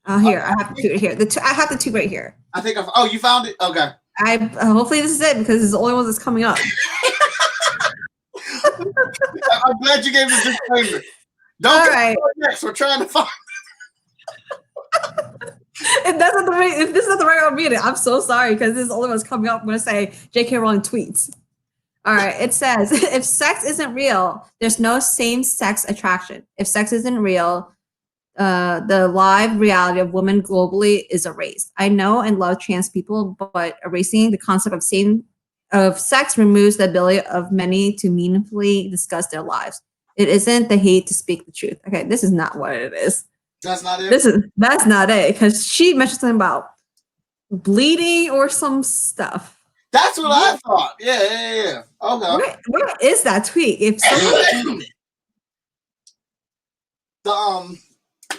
I have to tweet it here. I have the tweet right here. I think you found it. Okay. Hopefully this is it because it's the only one that's coming up. I'm glad you gave me this disclaimer. Don't go next. We're trying to find. If this is not the right way to read it, I'm so sorry because this is the only one's coming up. I'm going to say J.K. Rowling tweets. All right, it says, if sex isn't real, there's no same-sex attraction. If sex isn't real, the live reality of women globally is erased. I know and love trans people, but erasing the concept of sex removes the ability of many to meaningfully discuss their lives. It isn't the hate to speak the truth. Okay, this is not what it is. That's not it? That's not it, because she mentioned something about bleeding or some stuff. That's what I thought. Yeah. Okay. Where is that tweet? If someone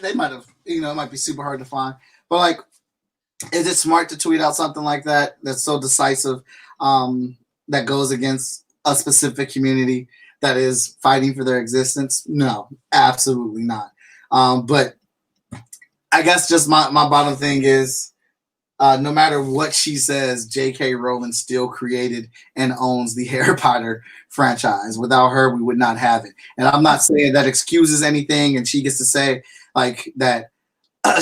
they might have, it might be super hard to find. But like, is it smart to tweet out something like that that's so decisive, that goes against a specific community that is fighting for their existence? No, absolutely not. But I guess just my bottom thing is, no matter what she says, J.K. Rowling still created and owns the Harry Potter franchise. Without her, we would not have it. And I'm not saying that excuses anything and she gets to say like that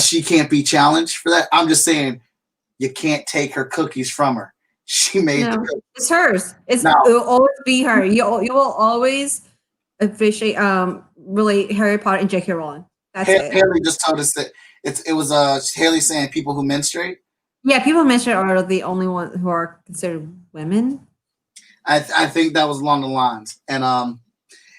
she can't be challenged for that. I'm just saying you can't take her cookies from her. She made the cookies. It's hers. It will always be her. You will always appreciate really Harry Potter and J.K. Rowling. That's it. Haley just told us that it was Haley saying people who menstruate. Yeah, people mentioned are the only ones who are considered women. I think that was along the lines. And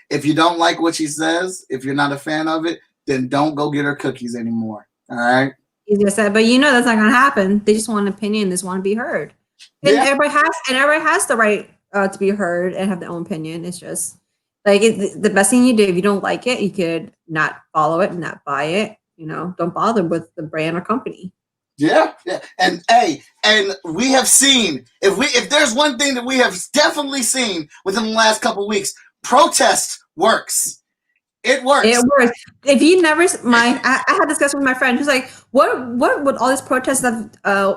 if you don't like what she says, if you're not a fan of it, then don't go get her cookies anymore. All right. Easier said, but that's not gonna happen. They just want an opinion. They just want to be heard. And everybody has the right to be heard and have their own opinion. It's just like the best thing you do. If you don't like it, you could not follow it, not buy it. Don't bother with the brand or company. Yeah. And we have seen if there's one thing that we have definitely seen within the last couple of weeks, protest works. It works. It works. If you never, I had a discussion with my friend who's like, what would all this protest stuff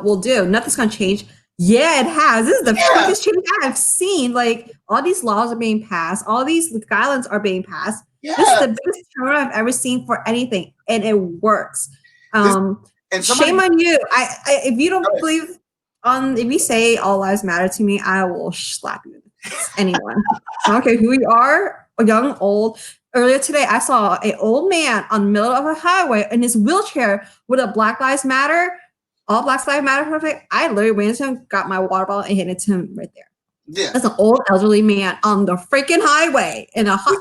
will do? Nothing's gonna change. Yeah, it has. This is the biggest change I've seen. Like all these laws are being passed, all these guidelines are being passed. This is the biggest turnaround I've ever seen for anything, and it works. Shame on you. If you don't believe if you say all lives matter to me, I will slap you. Anyone. I don't care who you are, young, old. Earlier today, I saw an old man on the middle of a highway in his wheelchair with a Black Lives Matter, all Black Lives Matter. I literally went into him, got my water bottle, and handed it to him right there. Yeah. That's an old elderly man on the freaking highway in a hot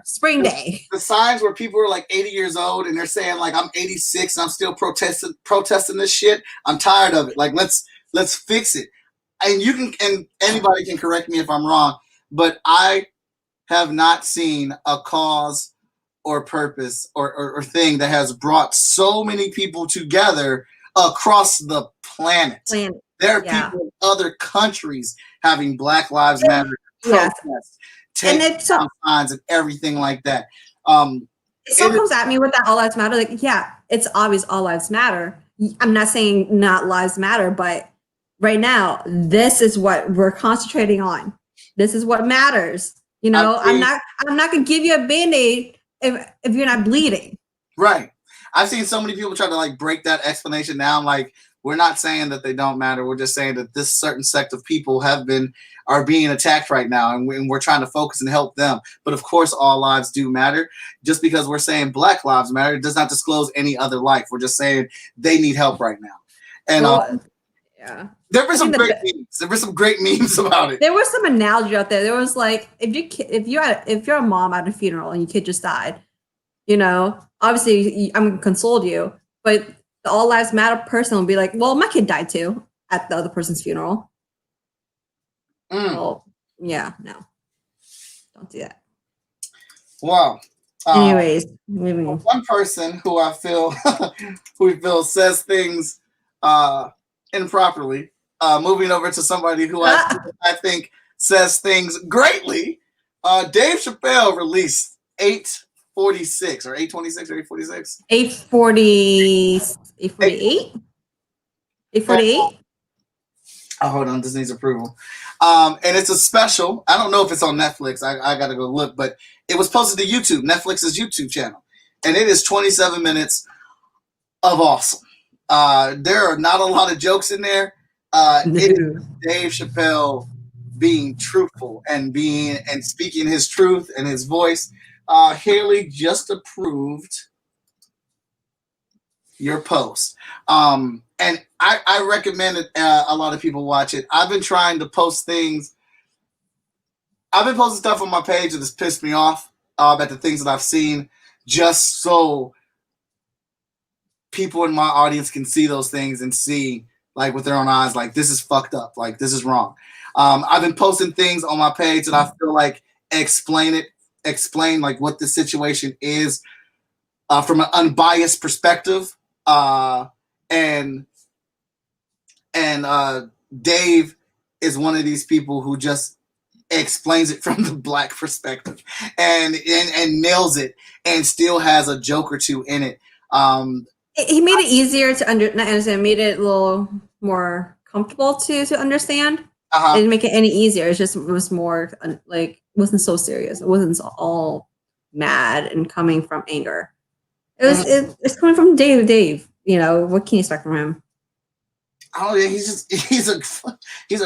spring day. The signs where people are like 80 years old and they're saying like, I'm 86 and I'm still protesting this shit. I'm tired of it. Like, let's fix it. And anybody can correct me if I'm wrong, but I have not seen a cause or purpose or thing that has brought so many people together across the planet. There are people in other countries having Black Lives Matter protests, taking down signs and everything like that. Someone comes at me with that all lives matter. Like, it's obvious all lives matter. I'm not saying not lives matter, but right now, this is what we're concentrating on. This is what matters. I'm not gonna give you a Band-Aid if you're not bleeding. Right. I've seen so many people try to like break that explanation down. Like, we're not saying that they don't matter. We're just saying that this certain sect of people are being attacked right now, and we're trying to focus and help them. But of course, all lives do matter. Just because we're saying Black Lives Matter, it does not disclose any other life. We're just saying they need help right now. And Yeah. There were some the great memes. There were some great memes about it. There was some analogy out there. There was like, if you're a mom at a funeral and your kid just died, you know, obviously I'm gonna console you, but the all lives matter person will be like, well, my kid died too at the other person's funeral. Well, yeah, no, don't do that. Wow. Anyways, moving on. One person who I feel says things improperly. Moving over to somebody who I think says things greatly. Dave Chappelle released 846 or 826 or 846. 848. 848. Oh, hold on, this needs approval. And it's a special. I don't know if it's on Netflix. I got to go look, but it was posted to YouTube, Netflix's YouTube channel. And it is 27 minutes of awesome. There are not a lot of jokes in there. It is Dave Chappelle being truthful and speaking his truth and his voice. Haley just approved your post. And I recommend it. A lot of people watch it. I've been trying to post things. I've been posting stuff on my page that has pissed me off at the things that I've seen, just so people in my audience can see those things and see, like, with their own eyes, like, this is fucked up, like, this is wrong. I've been posting things on my page that I feel like explain like what the situation is from an unbiased perspective. And Dave is one of these people who just explains it from the black perspective and nails it, and still has a joke or two in it. He made it easier to understand. Made it a little more comfortable to understand. It didn't make it any easier. It was more like, it wasn't so serious. It wasn't all mad and coming from anger. It's coming from Dave. You know, what can you expect from him? Oh yeah, he's a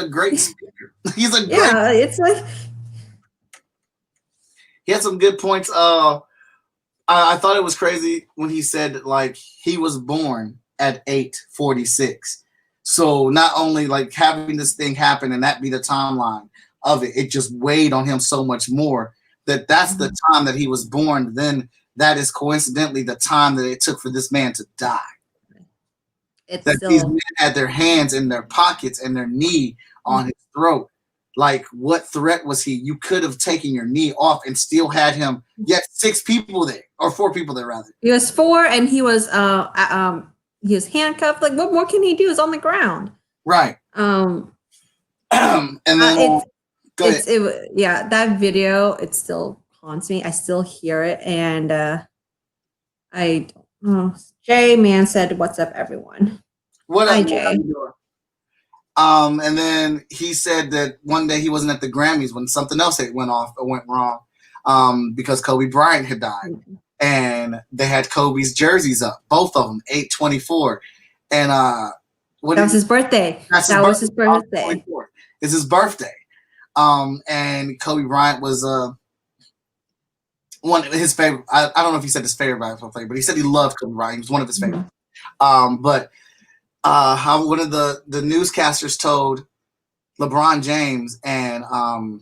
great speaker. It's like, he had some good points. I thought it was crazy when he said, like, he was born at 846. So not only, like, having this thing happen and that be the timeline of it, it just weighed on him so much more that's the time that he was born. Then that is coincidentally the time that it took for this man to die. These men had their hands in their pockets and their knee on his throat. Like, what threat was he? You could have taken your knee off and still had him. Yet 6 people there, or 4 people there rather. He was 4, and he was handcuffed. Like, what more can he do? He's on the ground. Right. And then that video, it still haunts me. I still hear it, and I don't know. Jay Man said, "What's up, everyone?" What up, Hi, Jay. And then he said that one day he wasn't at the Grammys when something else went wrong, because Kobe Bryant had died, and they had Kobe's jerseys up, both of them, 8/24, and that was his birthday. That was his birthday. It's his birthday, and Kobe Bryant was one of his favorite. I don't know if he said his favorite basketball player, but he said he loved Kobe Bryant. He was one of his favorites. But how one of the newscasters told LeBron James and I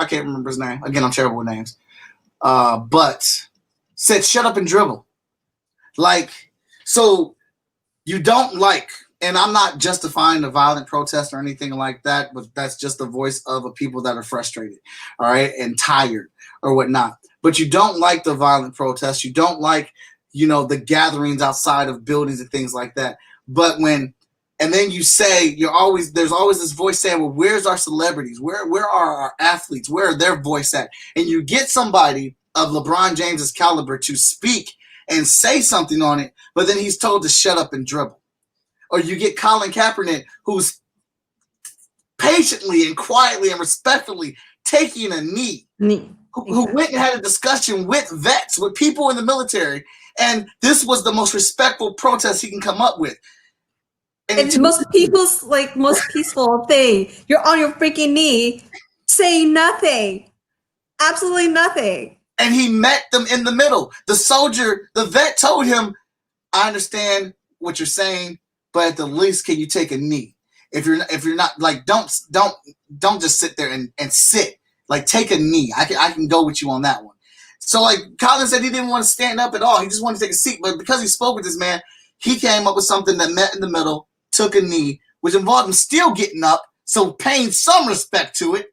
can't remember his name. Again, I'm terrible with names. But said, "Shut up and dribble." Like, so you don't like, and I'm not justifying the violent protest or anything like that, but that's just the voice of a people that are frustrated, all right, and tired or whatnot. But you don't like the violent protests. You don't like, the gatherings outside of buildings and things like that. But and then you say, there's always this voice saying, well, where's our celebrities? Where are our athletes? Where are their voice at? And you get somebody of LeBron James's caliber to speak and say something on it, but then he's told to shut up and dribble. Or you get Colin Kaepernick, who's patiently and quietly and respectfully taking a knee, who went and had a discussion with vets, with people in the military, and this was the most respectful protest he can come up with. And it's the most peaceful thing. You're on your freaking knee, saying nothing, absolutely nothing. And he met them in the middle. The soldier, the vet, told him, "I understand what you're saying, but at the least, can you take a knee? If you're not like, don't just sit there and sit. Like, take a knee. I can go with you on that one. So like Colin said, he didn't want to stand up at all. He just wanted to take a seat. But because he spoke with this man, he came up with something that met in the middle, took a knee, which involved him still getting up, so paying some respect to it,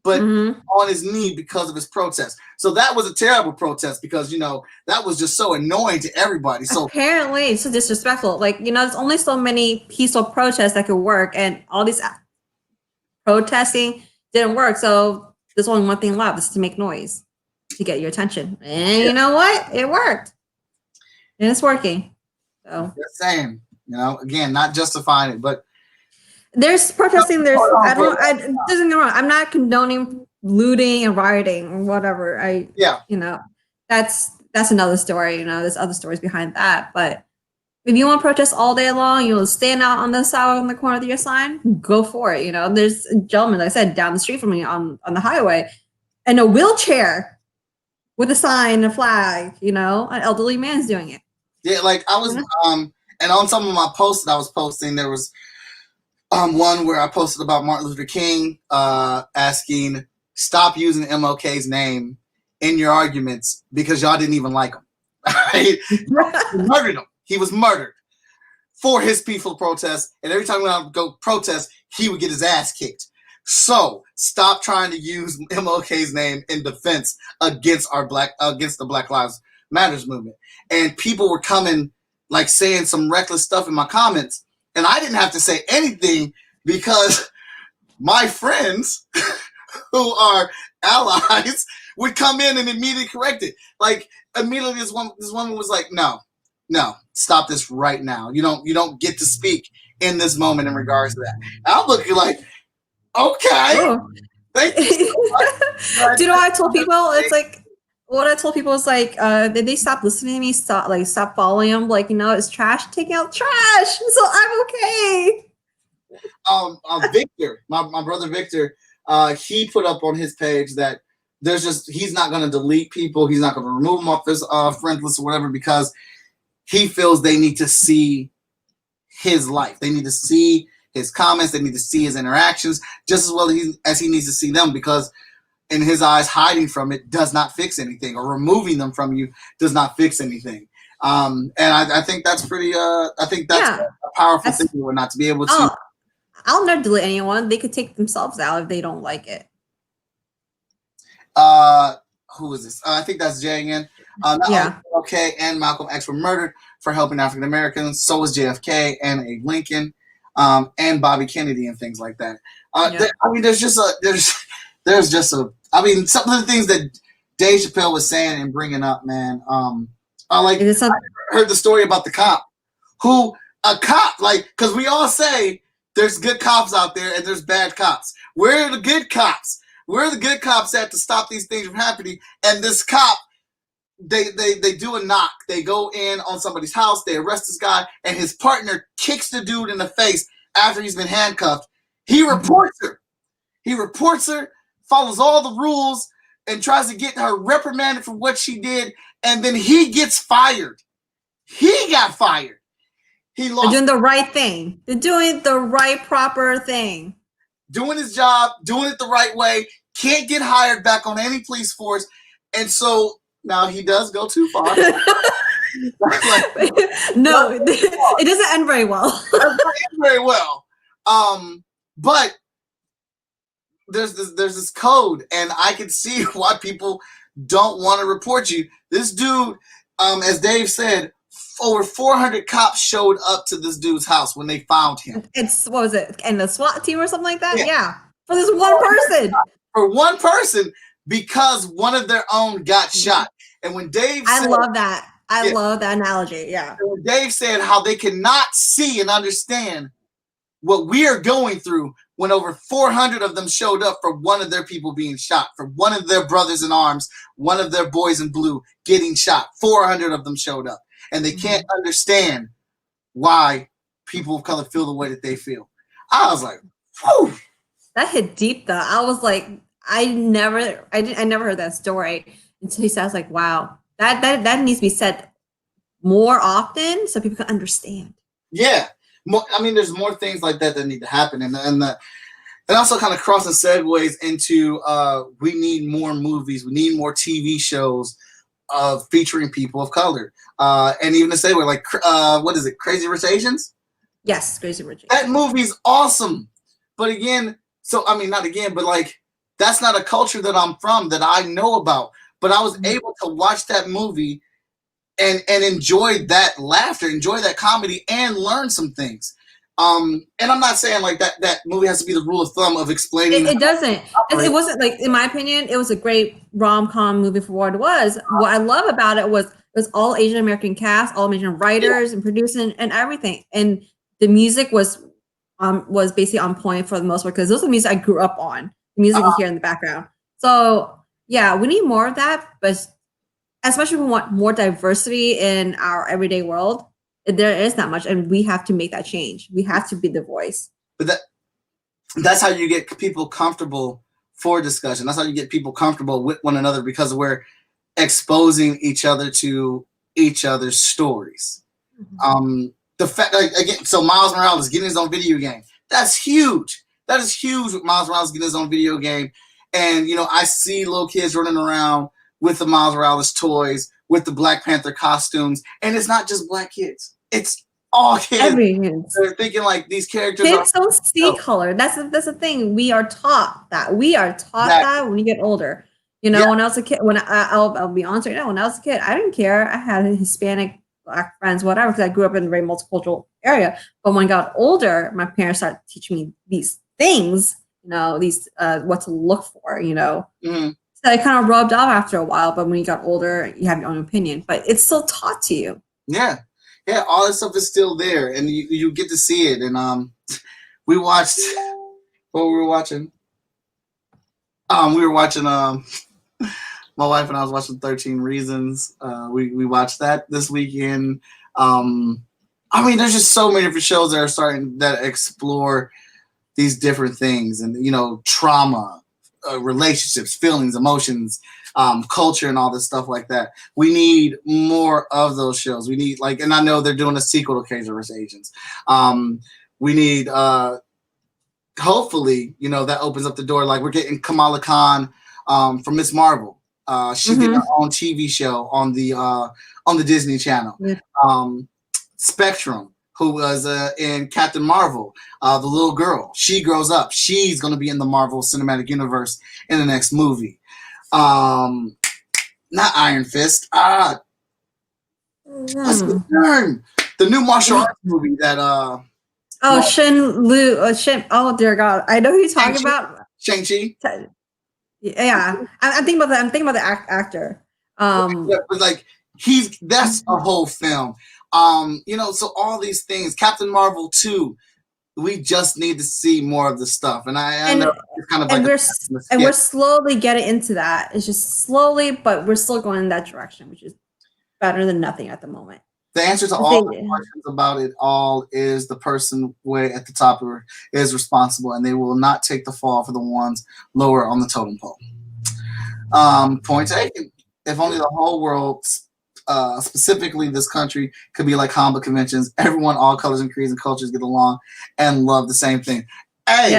but on his knee because of his protest. So that was a terrible protest because, that was just so annoying to everybody. So apparently it's so disrespectful. Like, there's only so many peaceful protests that could work, and all these protesting didn't work. So there's only one thing left, is to make noise to get your attention. And you know what? It worked. And it's working. So just saying, again, not justifying it, but there's protesting. Doesn't get me wrong. I'm not condoning looting and rioting or whatever. That's another story. There's other stories behind that. But if you want to protest all day long, you will stand out on the side on the corner of your sign, go for it. There's a gentleman, like I said, down the street from me on the highway, in a wheelchair with a sign and a flag. An elderly man's doing it. Yeah, like I was, and on some of my posts that I was posting, there was one where I posted about Martin Luther King, asking, stop using MLK's name in your arguments because y'all didn't even like him. Right? He murdered him. He was murdered for his peaceful protest, and every time we would go protest, he would get his ass kicked. So stop trying to use MLK's name in defense against the Black Lives Matters movement. And people were coming, like, saying some reckless stuff in my comments, and I didn't have to say anything because my friends who are allies would come in and immediately correct it. Like, immediately this woman was like, no, stop this right now. You don't get to speak in this moment in regards to that. And I'm looking like, okay. Thank you so much. Do you know what I told people? It's like, what I told people is like, they stop listening to me, stop following them. Like, it's trash, taking out trash. So I'm okay. Victor, my brother Victor, he put up on his page that he's not going to delete people. He's not going to remove them off his friend list or whatever, because he feels they need to see his life. They need to see his comments. They need to see his interactions just as well as he needs to see them, because in his eyes, hiding from it does not fix anything, or removing them from you does not fix anything. And I think that's pretty. I think that's a powerful thing, not to be able to. I'll never delete anyone. They could take themselves out if they don't like it. Who is this? I think that's Jay again. Okay, and Malcolm X were murdered for helping African Americans. So was JFK and Abe Lincoln, and Bobby Kennedy and things like that. There's just some of the things that Dave Chappelle was saying and bringing up, man. I heard the story about the cop, because we all say there's good cops out there and there's bad cops. Where are the good cops? Where are the good cops at to stop these things from happening? And this cop, they do a knock. They go in on somebody's house. They arrest this guy, and his partner kicks the dude in the face after he's been handcuffed. He reports her. Follows all the rules and tries to get her reprimanded for what she did, and then he gets fired. He got fired. He lost. They're doing the right thing. They're doing the right, proper thing. Doing his job, doing it the right way. Can't get hired back on any police force, and so now he does go too far. No, it doesn't end very well. It doesn't end very well. But there's this code, and I can see why people don't want to report you. This dude, as Dave said, over 400 cops showed up to this dude's house when they found him. What was it? And the SWAT team or something like that? Yeah. For this one person. For one person, because one of their own got shot. And when Dave said, I love that. I love that analogy. Yeah. When Dave said how they cannot see and understand what we are going through when over 400 of them showed up for one of their people being shot, for one of their brothers in arms, one of their boys in blue getting shot. 400 of them showed up. And they can't understand why people of color feel the way that they feel. I was like, whew. That hit deep though. I was like, I never heard that story until he said, I was like, wow, that needs to be said more often so people can understand. Yeah. I mean, there's more things like that that need to happen, and also kind of crossing segues into we need more movies, we need more TV shows of featuring people of color, and even to say we're like what is it, Crazy Rich Asians? Yes, Crazy Rich. That movie's awesome, but again, so I mean, not again, but like that's not a culture that I'm from that I know about. But I was able to watch that movie and enjoy that laughter, enjoy that comedy, and learn some things. And I'm not saying like that movie has to be the rule of thumb of explaining. It doesn't. It wasn't like, in my opinion, it was a great rom-com movie for what it was. What I love about it was all Asian American cast, all Asian writers and producing and everything, and the music was basically on point for the most part because those are the music I grew up on. The music you hear in the background. So yeah, we need more of that, but especially if we want more diversity in our everyday world. There is not much, and we have to make that change. We have to be the voice. But that's how you get people comfortable for discussion. That's how you get people comfortable with one another because we're exposing each other to each other's stories. Mm-hmm. The fact, like, again, so Miles Morales getting his own video game, that's huge. That is huge with Miles Morales getting his own video game. And, you know, I see little kids running around with the Miles Morales toys, with the Black Panther costumes. And it's not just black kids. It's all kids. They're thinking like these characters kids don't see color. That's the thing. We are taught that. That when you get older. You know, when I was a kid, I'll be honest right now, when I was a kid, I didn't care. I had Hispanic, Black friends, whatever, because I grew up in a very multicultural area. But when I got older, my parents started teaching me these things, you know, these what to look for, you know. Mm-hmm. So it kind of rubbed off after a while. But when you got older, you have your own opinion. But it's still taught to you. Yeah. Yeah, all this stuff is still there, and you get to see it. And we watched what we were watching. We were watching my wife and I was watching 13 Reasons. We watched that this weekend. I mean, there's just so many different shows that are starting that explore these different things, and you know, trauma, relationships, feelings, emotions. Culture and all this stuff like that. We need more of those shows. We need and I know they're doing a sequel to Crazy Rich Asians. We need hopefully, you know, that opens up the door. Like we're getting Kamala Khan from Ms. Marvel. She's getting her own TV show on the Disney Channel. Yeah. Spectrum, who was in Captain Marvel, the little girl. She grows up. She's going to be in the Marvel Cinematic Universe in the next movie. Not Iron Fist. What's the name? The new martial arts movie that Shin. Oh dear God, I know who you're talking about. Shang-Chi. Yeah, I'm thinking about the actor. But like that's a whole film. You know, so all these things. Captain Marvel 2. We just need to see more of the stuff, and I know it's kind of like we're slowly getting into that. It's just slowly, but we're still going in that direction, which is better than nothing at the moment. The answer to all the questions about it all is the person way at the top is responsible, and they will not take the fall for the ones lower on the totem pole. Point taken. If only the whole world, specifically this country, could be like comic conventions. Everyone, all colors and creeds and cultures get along and love the same thing. Hey,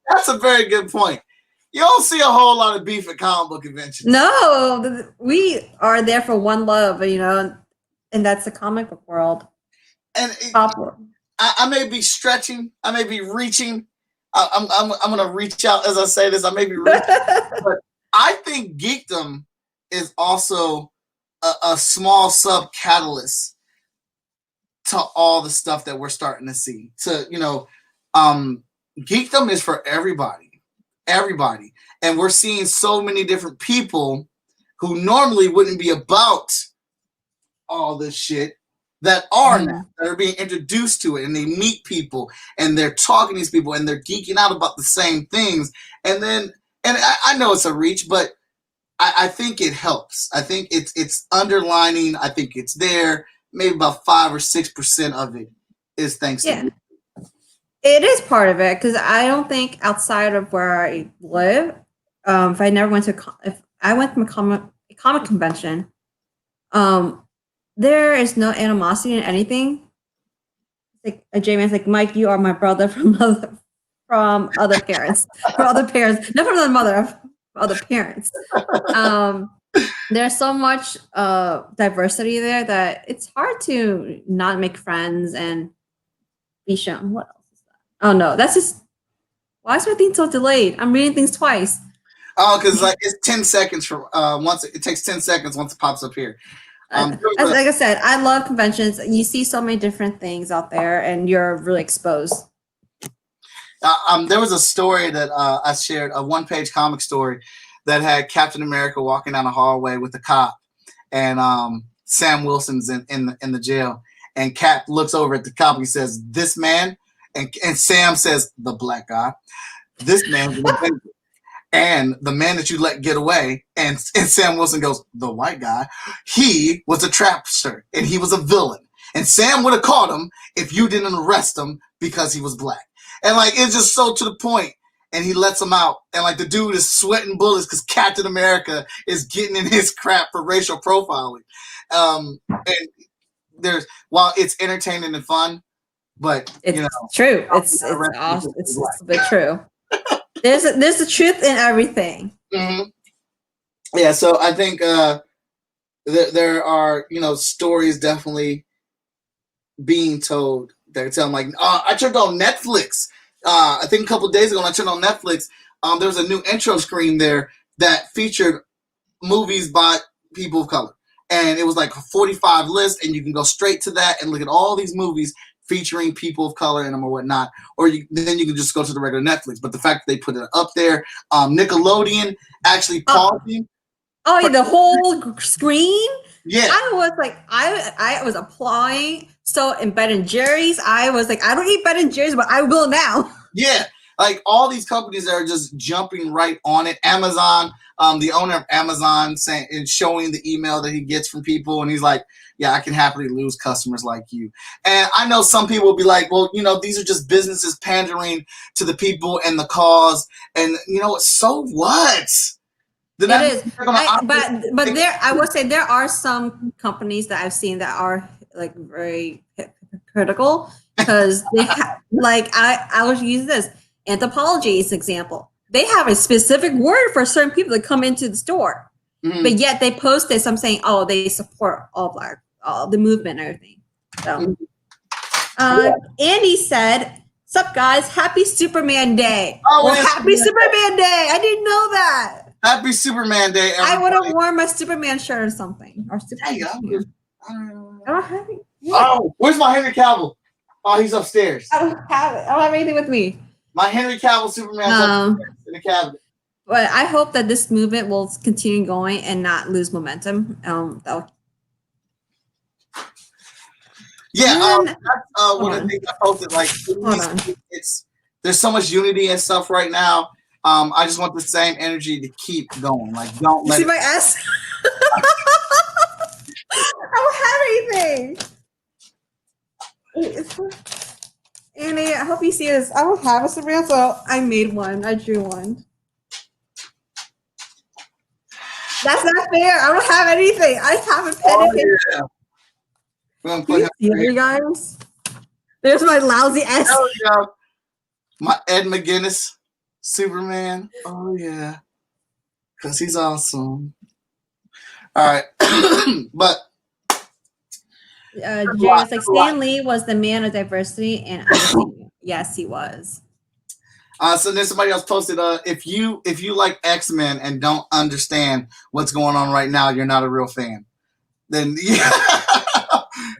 that's a very good point. You don't see a whole lot of beef at comic book conventions. No, we are there for one love, you know, and that's the comic book world. And I may be stretching, I may be reaching. I'm gonna reach out as I say this. I may be reaching, but I think geekdom is also a small sub catalyst to all the stuff that we're starting to see. To, you know, geekdom is for everybody, and we're seeing so many different people who normally wouldn't be about all this shit that are now, that are being introduced to it, and they meet people and they're talking to these people and they're geeking out about the same things. And I know it's a reach, but I think it helps. I think it's underlining. I think it's there. Maybe about 5 or 6% of it is thanks to you. It is part of it, because I don't think outside of where I live, if I went to a comic convention, there is no animosity in anything. Like a J-Man's like, Mike, you are my brother from other parents, from other parents, not from the mother, from other parents. There's so much diversity there that it's hard to not make friends and be shown. What else is that? Oh no, that's just why is my thing so delayed? I'm reading things twice. Oh, because like it's 10 seconds from once it takes 10 seconds once it pops up here. Like I said, I love conventions. You see so many different things out there, and you're really exposed. There was a story that I shared, a one-page comic story that had Captain America walking down a hallway with a cop, and Sam Wilson's in the jail, and Cap looks over at the cop. He says, "This man," and Sam says, "The black guy. This man's an Avenger." And the man that you let get away, and Sam Wilson goes, "The white guy, he was a trapster and he was a villain. And Sam would have caught him if you didn't arrest him because he was black." And like it's just so to the point. And he lets him out. And like the dude is sweating bullets because Captain America is getting in his crap for racial profiling. And there's while it's entertaining and fun, but it's true. It's awesome. It's a bit true. There's a truth in everything. Mm-hmm. Yeah, so I think there are stories definitely being told that tell them like I turned on Netflix. I think a couple of days ago when I turned on Netflix, there was a new intro screen there that featured movies by people of color, and it was like a 45 list, and you can go straight to that and look at all these movies featuring people of color in them or whatnot, or then you can just go to the regular Netflix. But the fact that they put it up there, Nickelodeon actually pausing. Oh, yeah, the whole screen. Yeah, I was like, I was applying. So in Ben and Jerry's, I was like, I don't eat Ben and Jerry's, but I will now. Yeah, like all these companies that are just jumping right on it. Amazon, the owner of Amazon, saying and showing the email that he gets from people, and he's like, "Yeah, I can happily lose customers like you." And I know some people will be like, "Well, these are just businesses pandering to the people and the cause." And so what? It is, but there, I would say there are some companies that I've seen that are like very critical because they like I was using this Anthropologie as an example. They have a specific word for certain people that come into the store, but yet they post this. I'm saying, oh, they support all the movement and everything. So, Andy said, "Sup guys, happy Superman Day." Oh, well, happy Superman Day! I didn't know that. Happy Superman Day, everybody. I would have worn my Superman shirt or something. Or Superman. I don't have it. Oh, where's my Henry Cavill? Oh, he's upstairs. I don't have it. I don't have anything with me. My Henry Cavill Superman's upstairs in the cabinet. But I hope that this movement will continue going and not lose momentum. Yeah, that's one of the things I posted. Like, there's so much unity and stuff right now. I just want the same energy to keep going. Like, don't let. See my ass? I don't have anything. Annie, I hope you see this. I don't have a Superman, so I made one. I drew one. That's not fair. I don't have anything. I have a pen and paper. Yeah. Can you see you guys? There's my lousy ass. There we go. My Ed McGuinness Superman. Oh yeah, because he's awesome. All right, but Jared's like Stan Lee was the man of diversity and understanding. Yes, he was. So then somebody else posted, if you like X-Men and don't understand what's going on right now, you're not a real fan. Then yeah,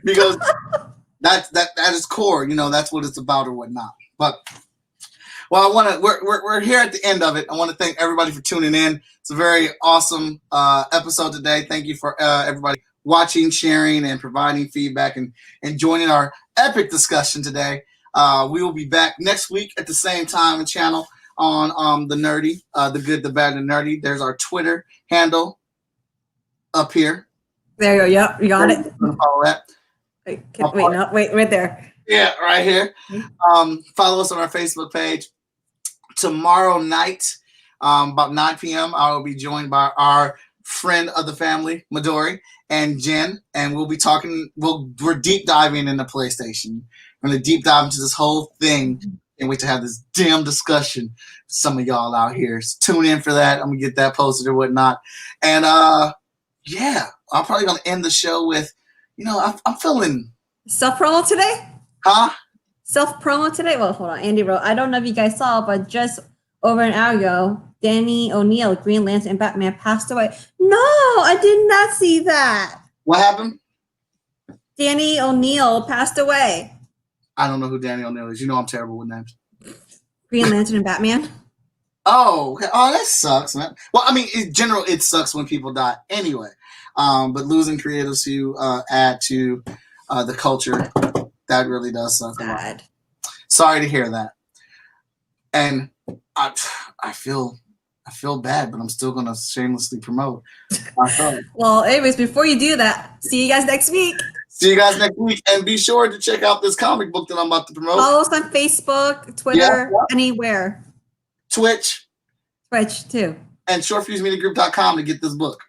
because that is core. That's what it's about or whatnot. But well, we're here at the end of it. I want to thank everybody for tuning in. It's a very awesome episode today. Thank you for everybody watching, sharing, and providing feedback and joining our epic discussion today. We will be back next week at the same time and channel on the Nerdy, the Good, the Bad, and the Nerdy. There's our Twitter handle up here. There you go. Yep, you got it. Follow that. Wait, right there. Yeah, right here. Follow us on our Facebook page. Tomorrow night, about 9 p.m., I will be joined by our friend of the family, Midori, and Jen, and we'll be talking. We're deep diving into PlayStation. We're gonna deep dive into this whole thing. Can't wait to have this damn discussion. Some of y'all out here, so tune in for that. I'm gonna get that posted or whatnot. And yeah, I'm probably gonna end the show with, I'm feeling. Self promo today? Huh? Self promo today? Well, hold on. Andy wrote, I don't know if you guys saw, but just over an hour ago, Danny O'Neill, Green Lantern, and Batman passed away. No, I did not see that. What happened? Danny O'Neill passed away. I don't know who Danny O'Neill is. You know I'm terrible with names. Green Lantern and Batman. Oh, okay. Oh, that sucks, man. Well, I mean, in general, it sucks when people die anyway. But losing creatives who add to the culture, that really does suck a lot. Sad. Sorry to hear that. And I feel bad, but I'm still gonna shamelessly promote. Well, anyways, before you do that, see you guys next week. See you guys next week, and be sure to check out this comic book that I'm about to promote. Follow us on Facebook, Twitter, anywhere. Twitch Twitch too. and shortfusemediagroup.com to get this book.